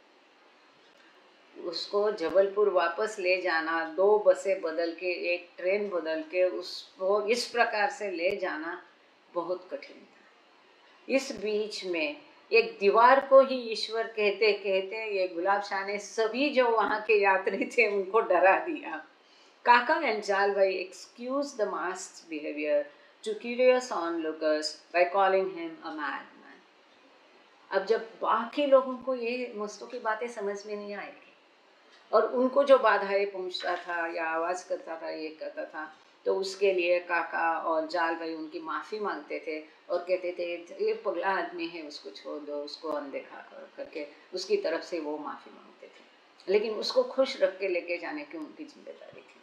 A: उसको जबलपुर वापस ले जाना, 2 बसें बदल के, एक ट्रेन बदल के उसको इस प्रकार से ले जाना बहुत कठिन था। इस बीच में एक दीवार को ही ईश्वर कहते कहते ये गुलाब शाह ने सभी जो वहाँ के यात्री थे उनको डरा दिया। काका एंड जाल भाई excused the mask's behavior to curious onlookers by calling him a madman. अब जब बाकी लोगों को ये मस्तों की बातें समझ में नहीं आएगी और उनको जो बाधाएं पहुंचता था या आवाज़ करता था, ये करता था, तो उसके लिए काका और जाल भाई उनकी माफ़ी मांगते थे और कहते थे ये पगला आदमी है, उसको छोड़ दो, उसको अनदेखा करके उसकी तरफ से वो माफ़ी मांगते थे, लेकिन उसको खुश रख के लेके जाने की उनकी जिम्मेदारी थी।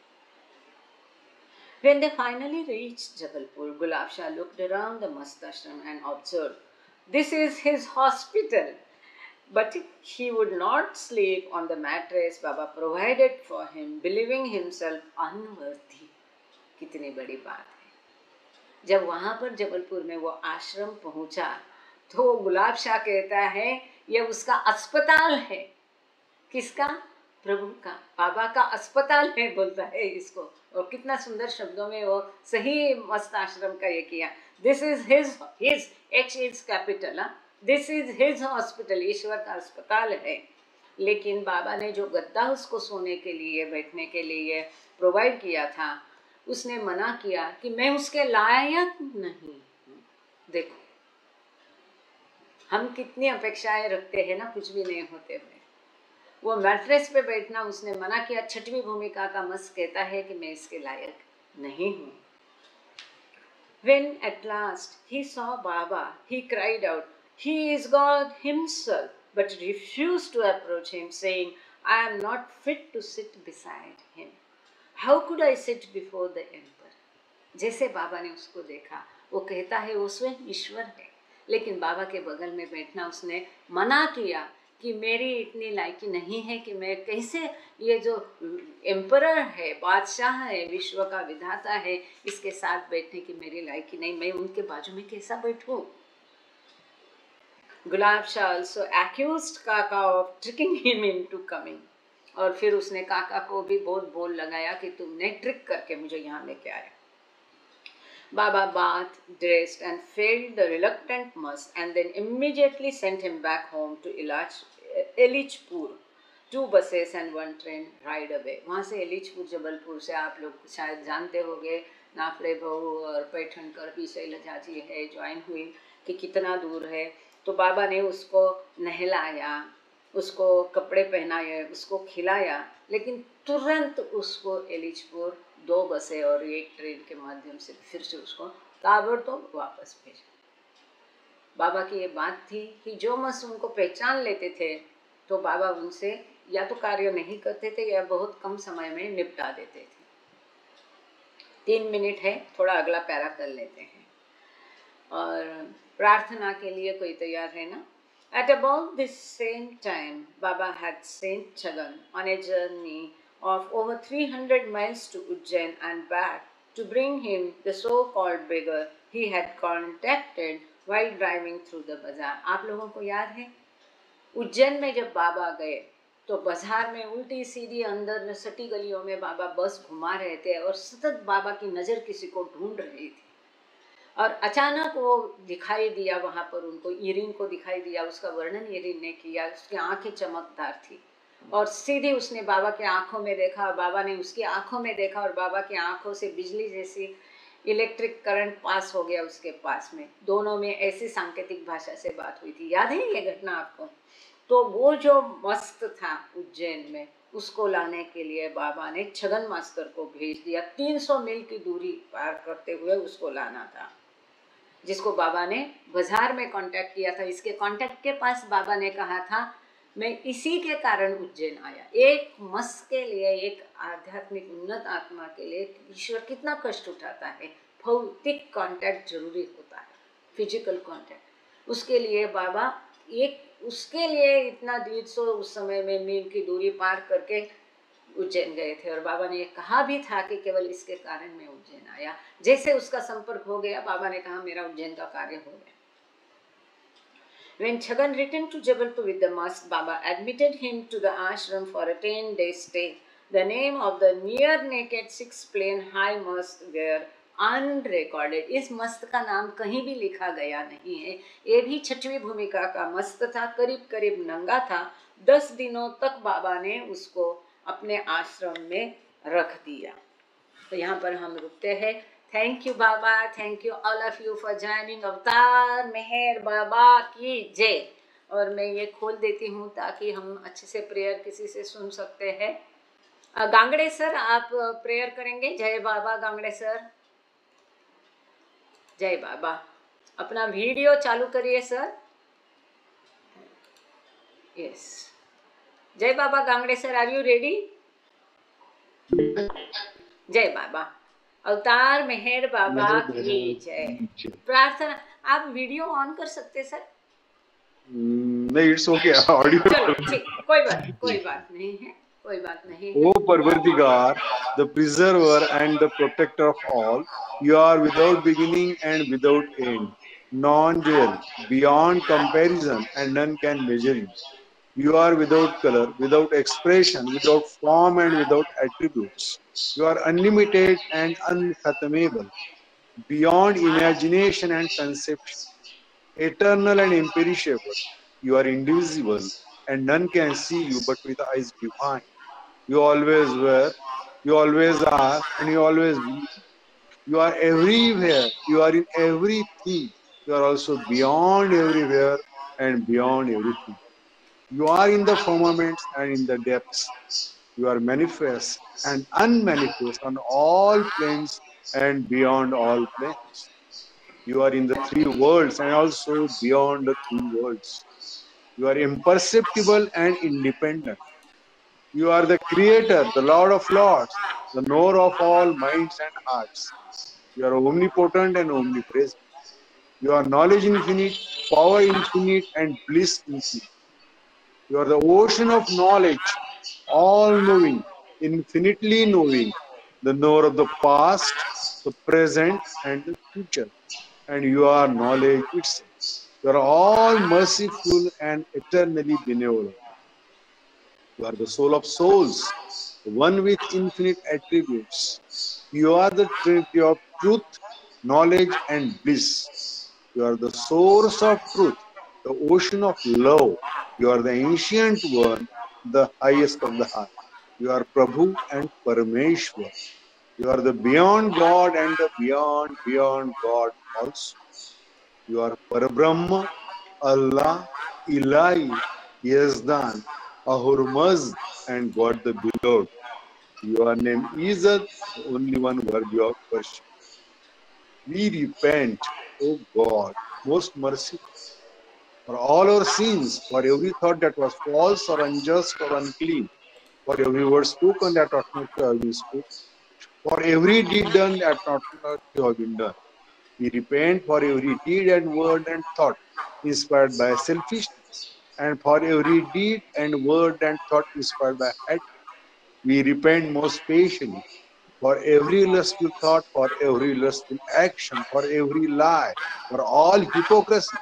A: When they finally reached Jabalpur, Gulab Shah looked around the mast ashram and observed, "This is his hospital." But he would not sleep on the mattress Baba provided for him, believing himself unworthy. कितनी बड़ी बात है। जब वहां पर जबलपुर में वो आश्रम पहुंचा तो गुलाब शाह कहता है ये उसका अस्पताल है। किसका? प्रभु का, बाबा का अस्पताल है बोलता है इसको। और कितना सुंदर शब्दों में वो सही मस्त आश्रम का ये किया। This is his H is capital, this is his hospital, ईश्वर का अस्पताल है। लेकिन बाबा ने जो गद्दा उसको सोने के लिए, बैठने के लिए प्रोवाइड किया था, उसने मना किया कि मैं उसके लायक नहीं हूँ। देखो हम कितनी अपेक्षाएं रखते हैं ना, कुछ भी नहीं होते हुए। वो मैट्रेस पे बैठना उसने मना किया। छठवीं भूमिका का मस्त कहता है कि मैं इसके लायक नहीं हूँ। When at last he saw Baba, he cried out, "He is God himself," but refused to approach him, saying, "I am not fit to sit beside him. How could I sit before the emperor?" जैसे बाबा ने उसको देखा, वो कहता है वो स्वयं ईश्वर है, लेकिन बाबा के बगल में बैठना उसने मना किया कि मेरी इतनी लायकी नहीं है कि मैं कैसे ये जो एम्परर है, बादशाह है, विश्व का विधाता है, इसके साथ बैठने की मेरी लायकी नहीं, मैं उनके बाजू में कैसा बैठूं। गुलाब शाह also accused काका of tricking him into coming, और फिर उसने काका को भी बहुत बोल लगाया कि तुमने ट्रिक करके मुझे यहाँ लेके आया। Baba bathed, dressed and filled the reluctant muss and then immediately sent him back home to Elichpur. 2 buses and 1 train ride away. वहाँ से एलिचपुर, जबलपुर से आप लोग शायद जानते होंगे, नाफड़े बहू और पैठनकर भी शैलजा जी है ज्वाइन हुई कि कितना दूर है। तो बाबा ने उसको नहलाया, उसको कपड़े पहनाए, उसको खिलाया, लेकिन तुरंत उसको एलिचपुर 2 बसें और 1 ट्रेन के माध्यम से फिर से उसको ताबड़तोड़ वापस भेजा। बाबा की ये बात थी कि जो मस उनको पहचान लेते थे तो बाबा उनसे या तो कार्य नहीं करते थे या बहुत कम समय में निपटा देते थे। 3 मिनट है, थोड़ा अगला पैरा कर लेते हैं। और प्रार्थना के लिए कोई तैयार है ना? At about this same time, Baba had sent Chhagan on a journey of over 300 miles to Ujjain and back to bring him the so-called beggar he had contacted while driving through the bazaar. आप लोगों को याद है उज्जैन में जब बाबा गए तो बाजार में उल्टी सीधी अंदर सटी गलियों में बाबा बस घुमा रहे थे और सतत बाबा की नज़र किसी को ढूंढ रही थी। और अचानक वो दिखाई दिया, वहाँ पर उनको इरिन को दिखाई दिया। उसका वर्णन इरिन ने किया, उसकी आंखें चमकदार थी और सीधे उसने बाबा के आंखों में देखा और बाबा ने उसकी आंखों में देखा और बाबा की आंखों से बिजली जैसी इलेक्ट्रिक करंट पास हो गया उसके पास में। दोनों में ऐसी सांकेतिक भाषा से बात हुई थी। याद है ये घटना आपको? तो वो जो मस्त था उज्जैन में, उसको लाने के लिए बाबा ने छगन मास्टर को भेज दिया। 300 मील की दूरी पार करते हुए उसको लाना था, जिसको बाबा ने बाजार में कांटेक्ट किया था। इसके कांटेक्ट के पास बाबा ने कहा था मैं इसी के कारण उज्जैन आया। एक मस के लिए, एक आध्यात्मिक उन्नत आत्मा के लिए ईश्वर कितना कष्ट उठाता है। भौतिक कांटेक्ट जरूरी होता है, फिजिकल कांटेक्ट। उसके लिए बाबा उसके लिए इतना 150 उस समय में मील की दूरी पार करके उज्जैन गए थे। और बाबा ने कहा भी था कि केवल इसके कारण मैं उज्जैन आया। जैसे उसका संपर्क हो गया, बाबा ने कहा मेरा उज्जैन का कार्य हो गया। When Chhagan returned to Jabalpur with the must, Baba admitted him to the ashram for a 10-day stay. The name of the near-naked 6-plane high must were unrecorded. इस मस्त का नाम कहीं भी लिखा गया नहीं है। ये भी 6वीं भूमिका का मस्त था, करीब करीब नंगा था। 10 दिनों तक बाबा ने उसको अपने आश्रम में रख दिया। तो यहाँ पर हम रुकते हैं। Thank you Baba, thank you all of you for joining. अवतार मेहर बाबा की जय। और मैं ये खोल देती हूँ ताकि हम अच्छे से प्रेयर किसी से सुन सकते हैं। गांगड़े सर, आप प्रेयर करेंगे? जय बाबा गांगड़े सर, जय बाबा। अपना वीडियो चालू करिए सर। यस, जय बाबा गांगड़े सर, आर यू रेडी? जय बाबा। अवतार मेहर बाबा की जय। प्रार्थना, आप वीडियो ऑन कर सकते सर?
C: नहीं, इट्स ओके, ऑडियो।
A: चलो ठीक, कोई बात नहीं है, कोई बात नहीं है।
C: O Parvartigar, the preserver and the protector of all, you are without beginning and without end, non-dual, beyond comparison, and none can measure you. You are without color, without expression, without form, and without attributes. You are unlimited and unfathomable, beyond imagination and conception, eternal and imperishable. You are indivisible, and none can see you but with eyes divine. You always were, you always are, and you always will be. You are everywhere, you are in everything. You are also beyond everywhere and beyond everything. You are in the firmaments and in the depths. You are manifest and unmanifest on all planes and beyond all planes. You are in the three worlds and also beyond the three worlds. You are imperceptible and independent. You are the creator, the Lord of lords, the knower of all minds and hearts. You are omnipotent and omnipresent. You are knowledge infinite, power infinite, and bliss infinite. You are the ocean of knowledge, all knowing, infinitely knowing, the knower of the past, the present, and the future. And you are knowledge itself. You are all merciful and eternally benevolent. You are the soul of souls, the one with infinite attributes. You are the Trinity of truth, knowledge, and bliss. You are the source of truth, the ocean of love. You are the ancient one, the highest of the high. You are Prabhu and Parameshwar. You are the beyond God and the beyond God also. You are Parabrahma, Allah, Ilahi, Yazdan, Ahurmaz, and God the Beloved. Your name is the only one worthy of worship. We repent, O God, most merciful, for all our sins, for every thought that was false or unjust or unclean, for every word spoken that ought not to have been spoken, for every deed done that ought not to have been done. We repent for every deed and word and thought inspired by selfishness, and for every deed and word and thought inspired by hatred. We repent most patiently for every lustful thought, for every lustful action, for every lie, for all hypocrisy,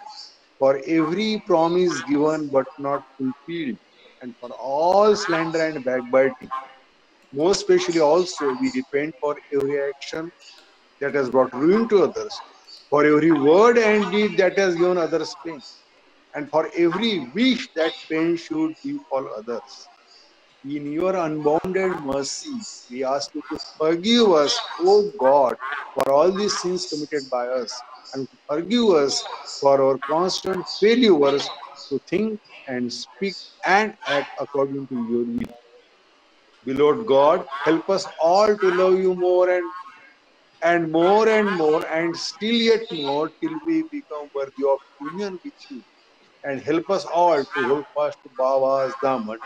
C: for every promise given but not fulfilled, and for all slander and backbiting. Most especially also, we repent for every action that has brought ruin to others, for every word and deed that has given others pain, and for every wish that pain should befall others. In your unbounded mercy, we ask you to forgive us, O God, for all these sins committed by us, and forgive us for our constant failures to think and speak and act according to your will. Beloved God, help us all to love you more and more and more, and still yet more, till we become worthy of union with you. And help us all to hold fast to Baba's Daman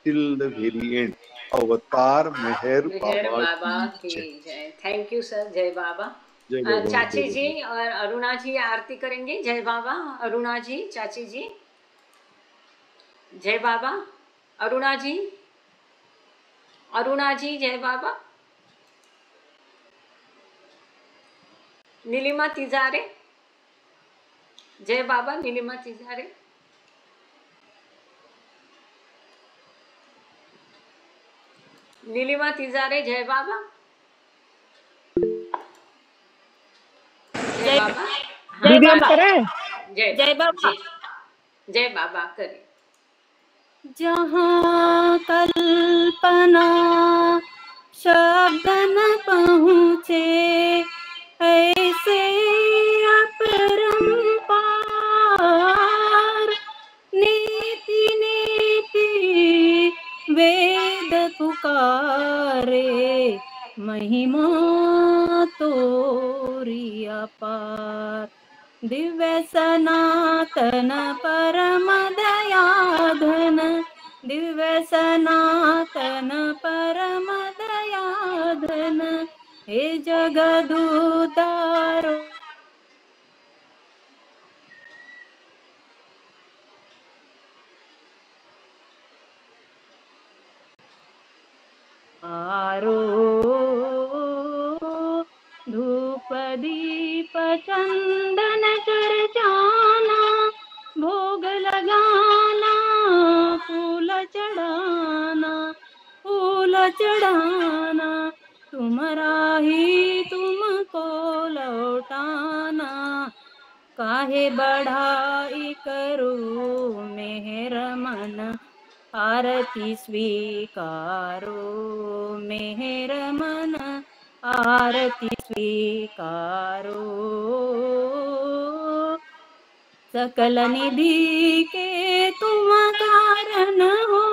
C: till the very end. अवतार मेहर
A: मेहर
C: बाबा
A: बाबा
C: की
A: की
C: जय।
A: जय। Thank you sir, जय बाबा।
C: जय बाबा,
A: चाची
C: जय
A: जी
C: बाबा।
A: और अरुणा जी आरती करेंगे। जय बाबा। अरुणा जी, चाची जी, जय बाबा। अरुणा जी, अरुणा जी, जय बाबा। नीलिमा तिजारे, जय बाबा। नीलिमा तिजारे, नीलिमा तिजारे, जय बाबा। जय बाबा। हाँ,
D: दीदी हम करें?
A: जय बाबा, जय बाबा करें।
D: जहाँ कल्पना शब्द न पहुँचे, ऐसे अपरंपार नीति नीति वेद पुकारे, महिमा तोरी अपार। दिव्य सनातन परम दयाघन, दिव्य सनातन परम दयाघन, हे जगदुद्धारो धूप दीप चंदन चर्चाना, भोग लगाना, फूल चढ़ाना, फूल चढ़ाना, तुम्हारा ही तुमको लौटाना। काहे बढ़ाई करूं मेहर मन, आरती स्वीकारो मेहर मन, आरती स्वीकारो। सकल निधि के तुम कारण हो,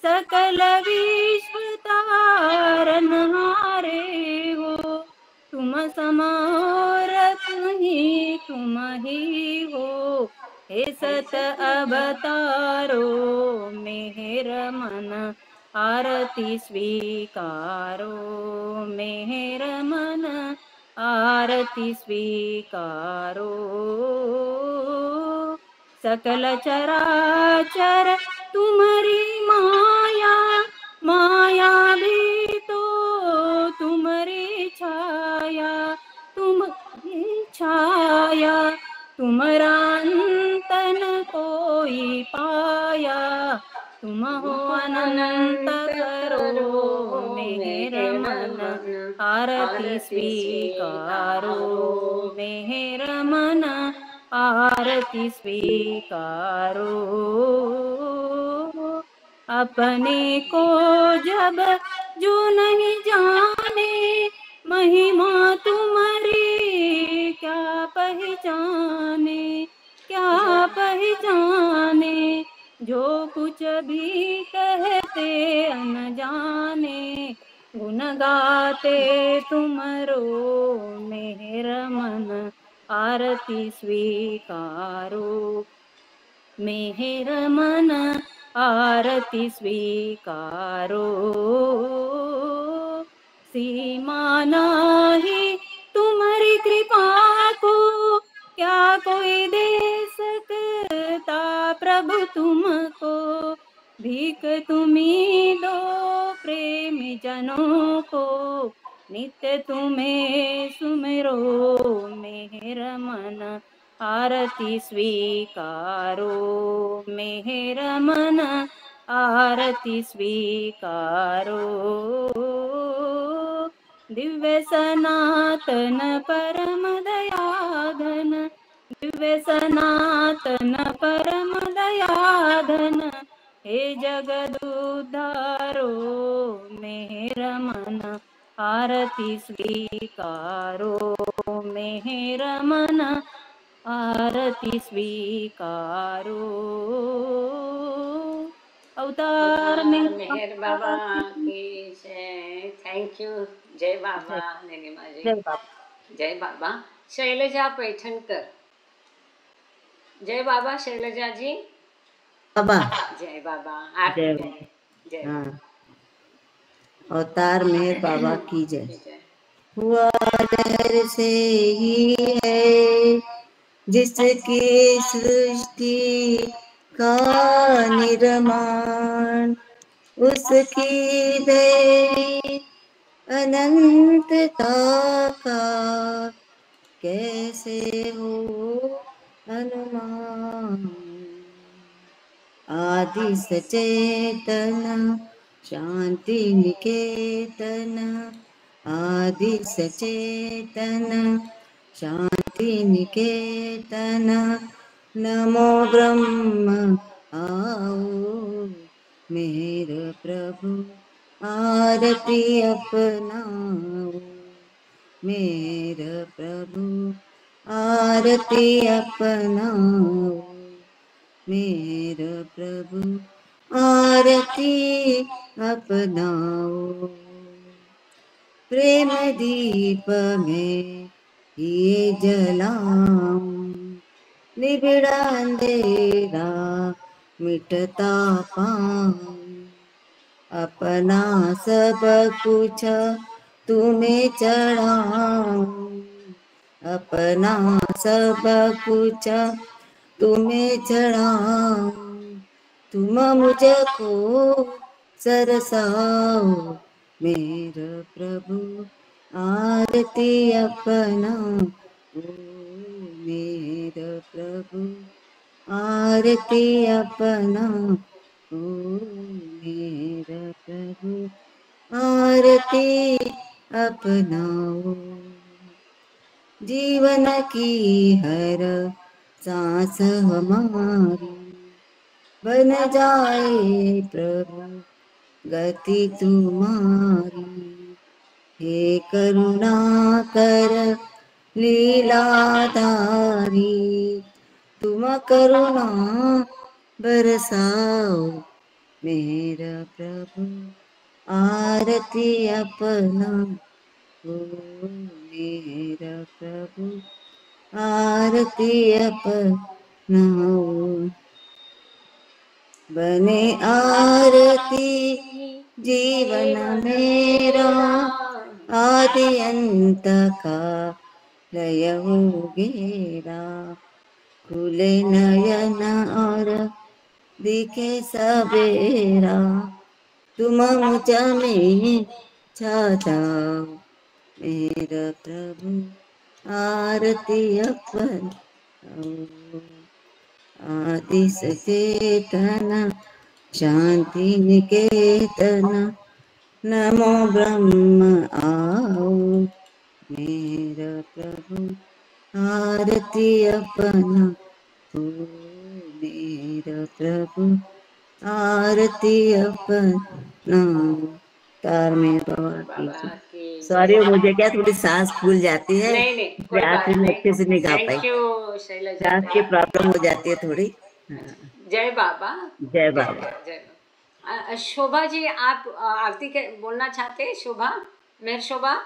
D: सकल विश्व तारन हारे हो। तुम समरथ ही तुम ही हो, हे सत अवतारो मेहर मन, आरती स्वीकारो मेहर मन, आरती स्वीकारो। सकल चराचर तुम्हारी माया, माया भी तो तुम्हारी छाया, तुम्हारी छाया। तुम्हारा अंत न कोई पाया, तुम हो अनंत करो मेहर मन, आरती स्वीकारो मेहर मन, आरती स्वीकारो। अपने को जब जो नहीं जाने, महिमा तुम्हारी क्या पहचाने, क्या पहचाने। जो कुछ भी कहते अनजाने, गुण गाते तुमरो मेहर मन, आरती स्वीकारो मेहर मन, आरती स्वीकारो। सीमा नाही तुम्हारी कृपा को, क्या कोई दे सकता प्रभु तुमको। भीख तुम्ही दो प्रेमी जनों को, नित्य तुम्हें सुमिरो मेहर मन, आरती स्वीकारो मेहर मन, आरती स्वीकारो। दिव्य सनातन परम दयाघन, दिव्य सनातन परम दयाघन, हे जगदुद्धारो मेहर मन, आरती स्वीकारो मेहर मन, आरती स्वीकारो। अवतार
A: मेहर बाबा की जय। Thank you. जय बाबा नीलिमा जी।
D: जय बाबा।
A: जय बाबा। शैलजा पैठणकर। जय बाबा शैलजा जी।
E: बाबा
A: जय बाबा। आप
E: जय
A: जय जय।
E: हाँ, अवतार मेहर बाबा की जय।
A: जय।
E: हुआ डर से ही है जिसकी सृष्टि का निर्माण, उसकी दया अनंतता का कैसे हो अनुमान। आदि सचेतन शांति निकेतन, आदि सचेतन शांति निकेतन। नमो ब्रह्म आओ मेहर प्रभु, आरती अपनाओ मेहर प्रभु, आरती अपनाओ मेहर प्रभु, आरती अपनाओ। प्रेम दीप में ये जलाऊं, निबिड़ा अंधेरा मिटता पाऊं। अपना सब कुछ तुम्हें चढ़ाऊं, अपना सब कुछ तुम्हें चढ़ाऊं। तुम मुझको सरसाओ मेरा प्रभु, आरती अपना ओ मेरा प्रभु, आरती अपना ओ मेरा प्रभु, आरती अपनाओ। जीवन की हर सांस हमारी बन जाए प्रभु गति तुम्हारी। हे करुणा कर लीलाधारी, तुम करुणा बरसाओ मेरा प्रभु, आरती अपना ओ मेरा प्रभु, आरती अपनाओ। बने आरती जीवन मेरा, आदि अंत का लय हो गेरा। खुले नयन और दिखे सवेरा, तुम मुझ में छा जाओ मेरा प्रभु, आरती अपनाओ। आदि सचेतन शांति निकेतन, नमो ब्रह्म आओ मेरा प्रभु, आरती अपना ओ मेरा प्रभु, आरती अपना। तार में बाबा की। सॉरी, मुझे क्या थोड़ी सांस फूल जाती है,
A: नहीं कोई बात
E: आखिर में
A: नहीं।
E: अच्छे से नहीं गा पाई।
A: थैंक यू शैलजा,
E: सांस की प्रॉब्लम हो जाती है थोड़ी।
A: जय बाबा,
E: जय बाबा।
A: जय। शोभा जी, आप आरती के बोलना चाहते हैं? शोभा, मेहर शोभा,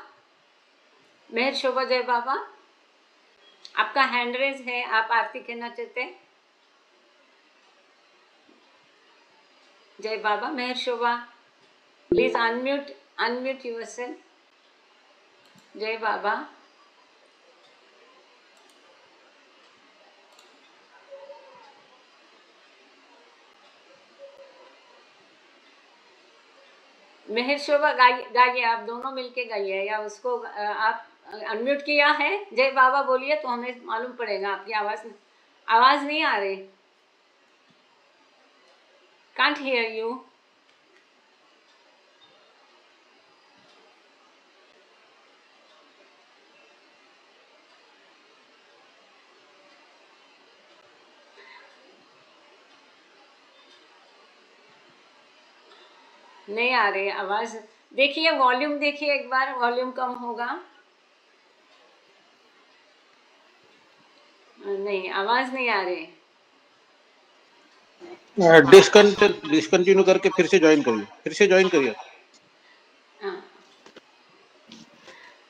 A: मेहर शोभा, जय बाबा। आपका हैंड रेज है, आप आरती कहना चाहते हैं? जय बाबा। मेहर शोभा, प्लीज अनम्यूट योरसेल्फ। जय बाबा। मेहर शोभा गाइए, आप दोनों मिलके गाइए, या उसको आप अनम्यूट किया है? जय बाबा बोलिए तो हमें मालूम पड़ेगा। आपकी आवाज नहीं आ रही। Can't hear you. नहीं आ रही आवाज। देखिए वॉल्यूम, देखिए एक बार, वॉल्यूम कम होगा। नहीं, आवाज नहीं आ रही।
F: डिस्कंटिन्यू करके फिर से ज्वाइन करिए।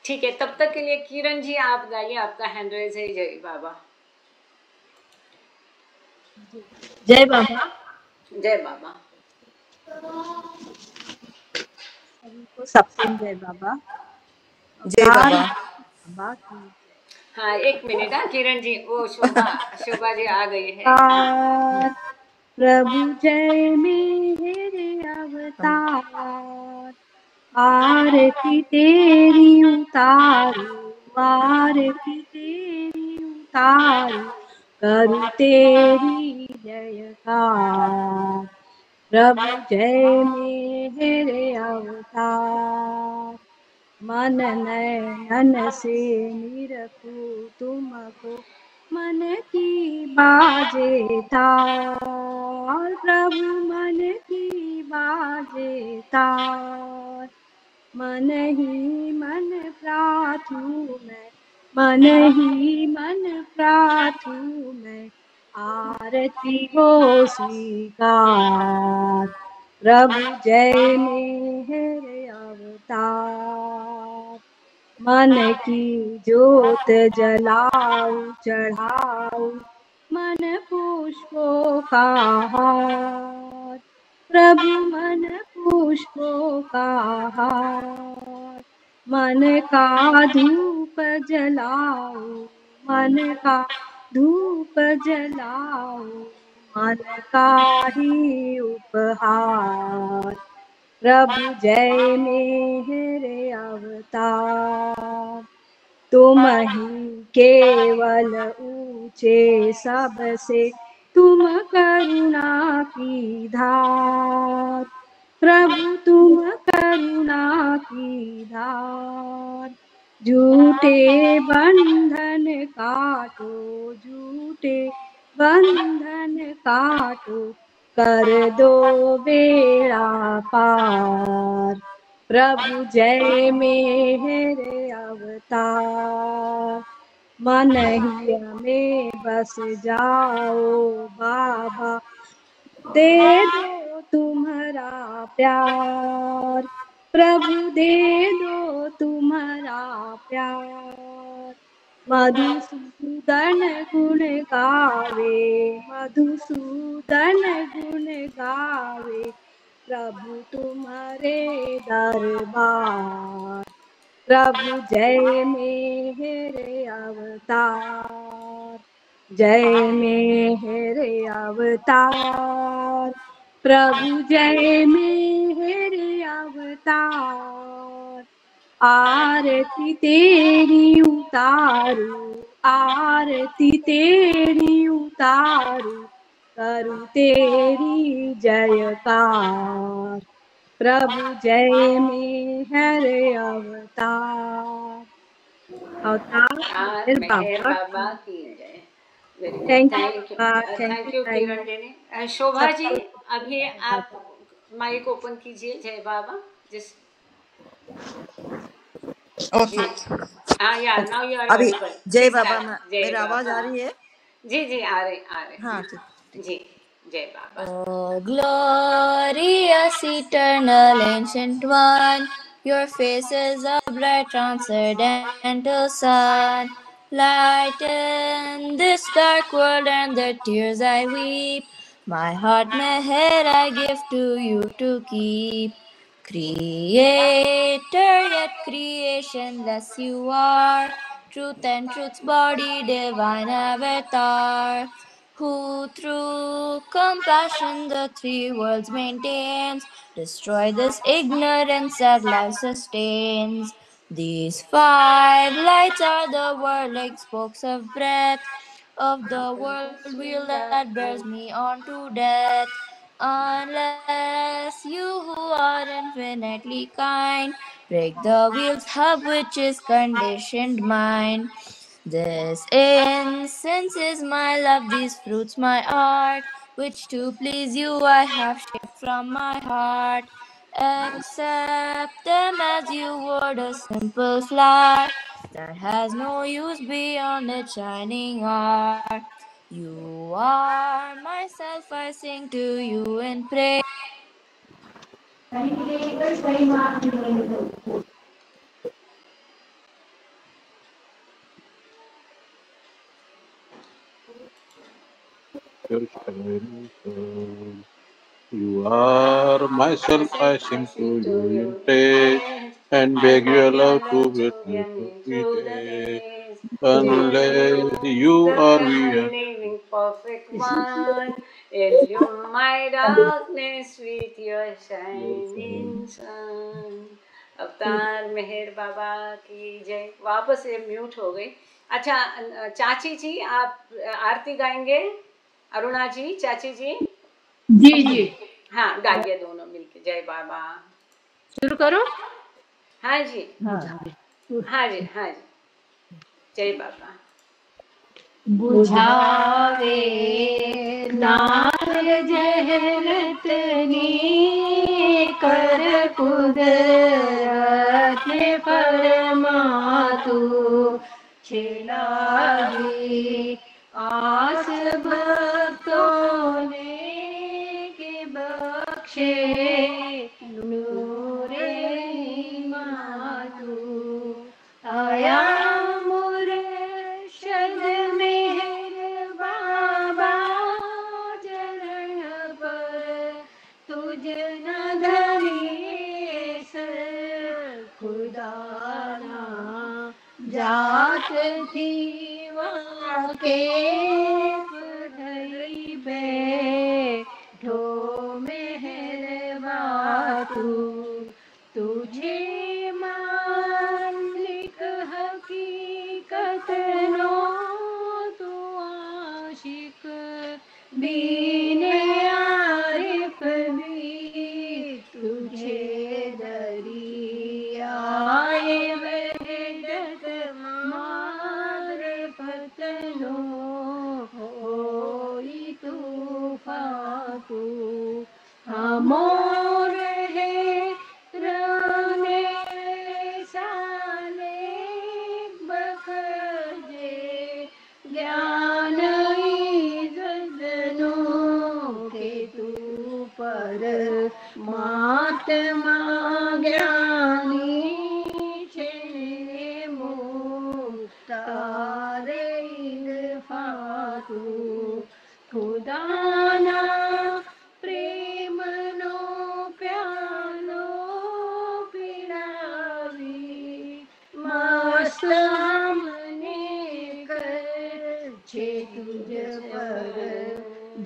A: ठीक है, तब तक के लिए किरण जी आप गाइए, आपका हैंड रेज है। जय बाबा।
D: जय बाबा।
A: जय बाबा।
D: सबको जय बाबा।
E: जय बाबा।
A: हाँ, एक मिनट। हाँ किरण जी, वो शोभा जी आ गई है।
D: प्रभु जय मेरे अवतार, आरती तेरी उतारू, आरती तेरी उतारू, करूँ तेरी जयकार। प्रभु जय मेरे अवतार, मन नयन से निरखूं तुमको, मन की बाजे तार। प्रभु मन की बाजे तार, मन ही मन प्रार्थू मैं, मन ही मन प्रार्थू मैं, आरती हो स्वीकार। प्रभु जय मेरे अवतार, मन की ज्योत जलाऊं चढ़ाऊं, मन पुष्पों का हार। प्रभु मन पुष्पों का हार, मन का धूप जलाऊं, मन का धूप जलाऊं, मन का ही उपहार। प्रभु जय मेरे अवतार। तुम ही केवल ऊंचे सबसे, तुम करुणा की धार। प्रभु तुम करुणा की धार। झूठे बंधन काटो, झूठे बंधन काटो, कर दो बेड़ा पार। प्रभु जय मेरे अवतार। मन ही में बस जाओ बाबा, दे दो तुम्हारा प्यार। प्रभु दे दो तुम्हारा प्यार। मधुसूदन गुण गावे, मधुसूदन गुण गावे, प्रभु तुम्हारे दरबार। प्रभु जय मेरे अवतार, जय मेरे अवतार। प्रभु जय मेरे अवतार। आरती तेरी उतारू, आरती तेरी उतारू, करूं तेरी जयकार। प्रभु जय मेरे अवतार। अवतार मेहर
A: मेहर
D: बाबा
A: बाबा
D: की।
A: की जय। Very good,
D: thank you
A: thank you,
D: Baba, thank
A: thank
D: you
A: you
D: very
A: Kiran
D: much.
A: देने। शोभा जी
D: सबको
A: अभी
D: जय
A: आप
D: बाबा।
A: माइक ओपन कीजिए। जय बाबा जिस जी।
G: ओके
A: हाँ यार, नाउ यू आर
G: अभी
A: ऑडिबल।
G: जय
A: प्लीज
G: बाबा
A: स्टार्ट। जय
G: मेरा आवाज
A: बाबा।
G: आ रही है?
A: जी जी, आ रहे
G: हाँ ठीक
A: जी। जय बाबा।
H: Oh, glorious eternal ancient one, your face is a bright transcendental sun. Lighten this dark world and the tears I weep. My heart meher I give to you to keep. Creator yet creationless you are, truth and truth's body, divine avatar, who through compassion the three worlds maintains, destroy this ignorance that life sustains. These five lights are the whirling spokes of breath of the whirlwheel that bears me on to death. Unless you who are infinitely kind break the wheel's hub which is conditioned mind. This incense is my love, these fruits my art, which to please you I have shaped from my heart. Accept them as you would a simple flower that has no use beyond its shining art. You are myself, I sing to you in praise.
F: You are myself, I sing to
A: Sing to
F: you in
A: you in
F: praise
A: praise.
F: and
A: I
F: beg your
A: beg your
F: love to
A: love
F: bless
A: to
F: me
A: get me
F: every
A: through the
F: day.
A: days. Till
F: Unless
A: you,
F: you are
A: the
F: we
A: living perfect one, illume my darkness with your shining sun. अवतार मेहर बाबा की जय। वापस से mute हो गई। अच्छा, चाची जी आप आरती गाएंगे? अरुणा जी, चाची जी।
D: जी जी,
A: हाँ, गाइए दोनों मिलके। जय बाबा।
D: शुरू करो।
A: हाँ जी,
D: हाँ
A: हाँ जी, हाँ जी। जय बाबा।
D: बुझावे नार जहरतनी, कर कुदरत ने फरमातू, छिलाई आस भक्तों ने के बख्शे, नूरे मातू आया मुर्शद मेहर बाबा, चरण पर तुझ न धनीस, खुदा ना जात थी वहाँ के पढ़ई बैठो मेहर तू तुझे मालिक हकीकत नो तू आशिक बीने आरिफ भी तुझे दरियाए वहदत मारिफत नो होई तूफान तू अमोर है रने साले बखजे ज्ञान इज़्ज़नो के तू पर महात्मा ज्ञानी छे मुख्तार इल्फा तू खुदाना प्रेम नो प्यालो पिलावी मस्त हमने कर छे तुझ पर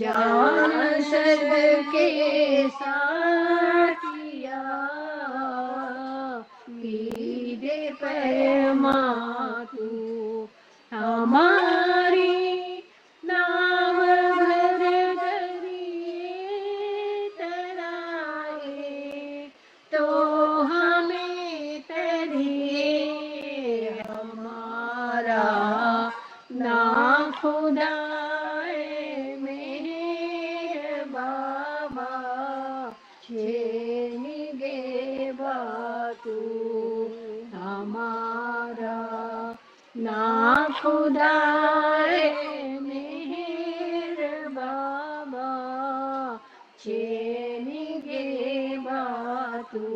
D: जान सद के साथिया पीरे परमा तू हमारी नाम घर दरिए तराए तो हमें तरिए हमारा ना खुदाए मेरे बाबा छेनिगे बातू हमारा ना खुदाए मेरे बाबा छेनिगे बातू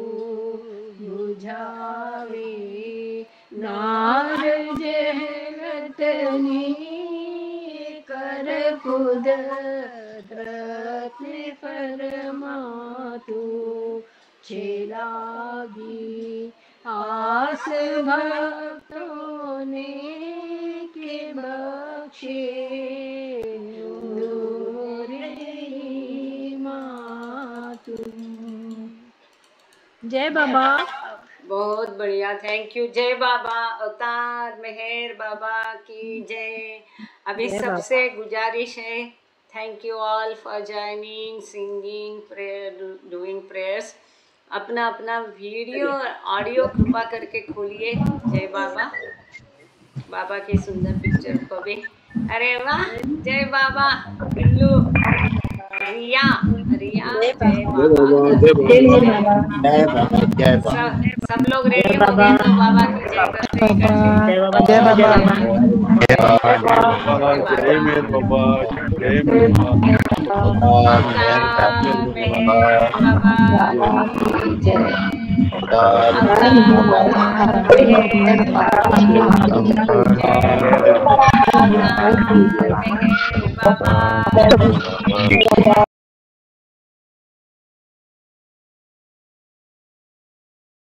D: बुझावे नार जहलतनी कर कुदरत फरमा तू छेलागी आस भक्तों ने के बख्शे जय बाबा।
A: बहुत बढ़िया, थैंक यू। जय बाबा, अवतार मेहर बाबा की जय। अभी सबसे गुजारिश है, thank you all for joining, singing, prayer, doing prayers. अपना अपना वीडियो और ऑडियो कृपा करके खोलिए। जय बाबा, बाबा की सुंदर पिक्चर को भी। अरे वाह, जय बाबा। बिल्लू, रिया, रिया, जय बाबा। सब लोग रेडी हो गए तो बाबा की जय करते हैं।
C: जय मेरे बाबा, जय मेरे
A: बाबा।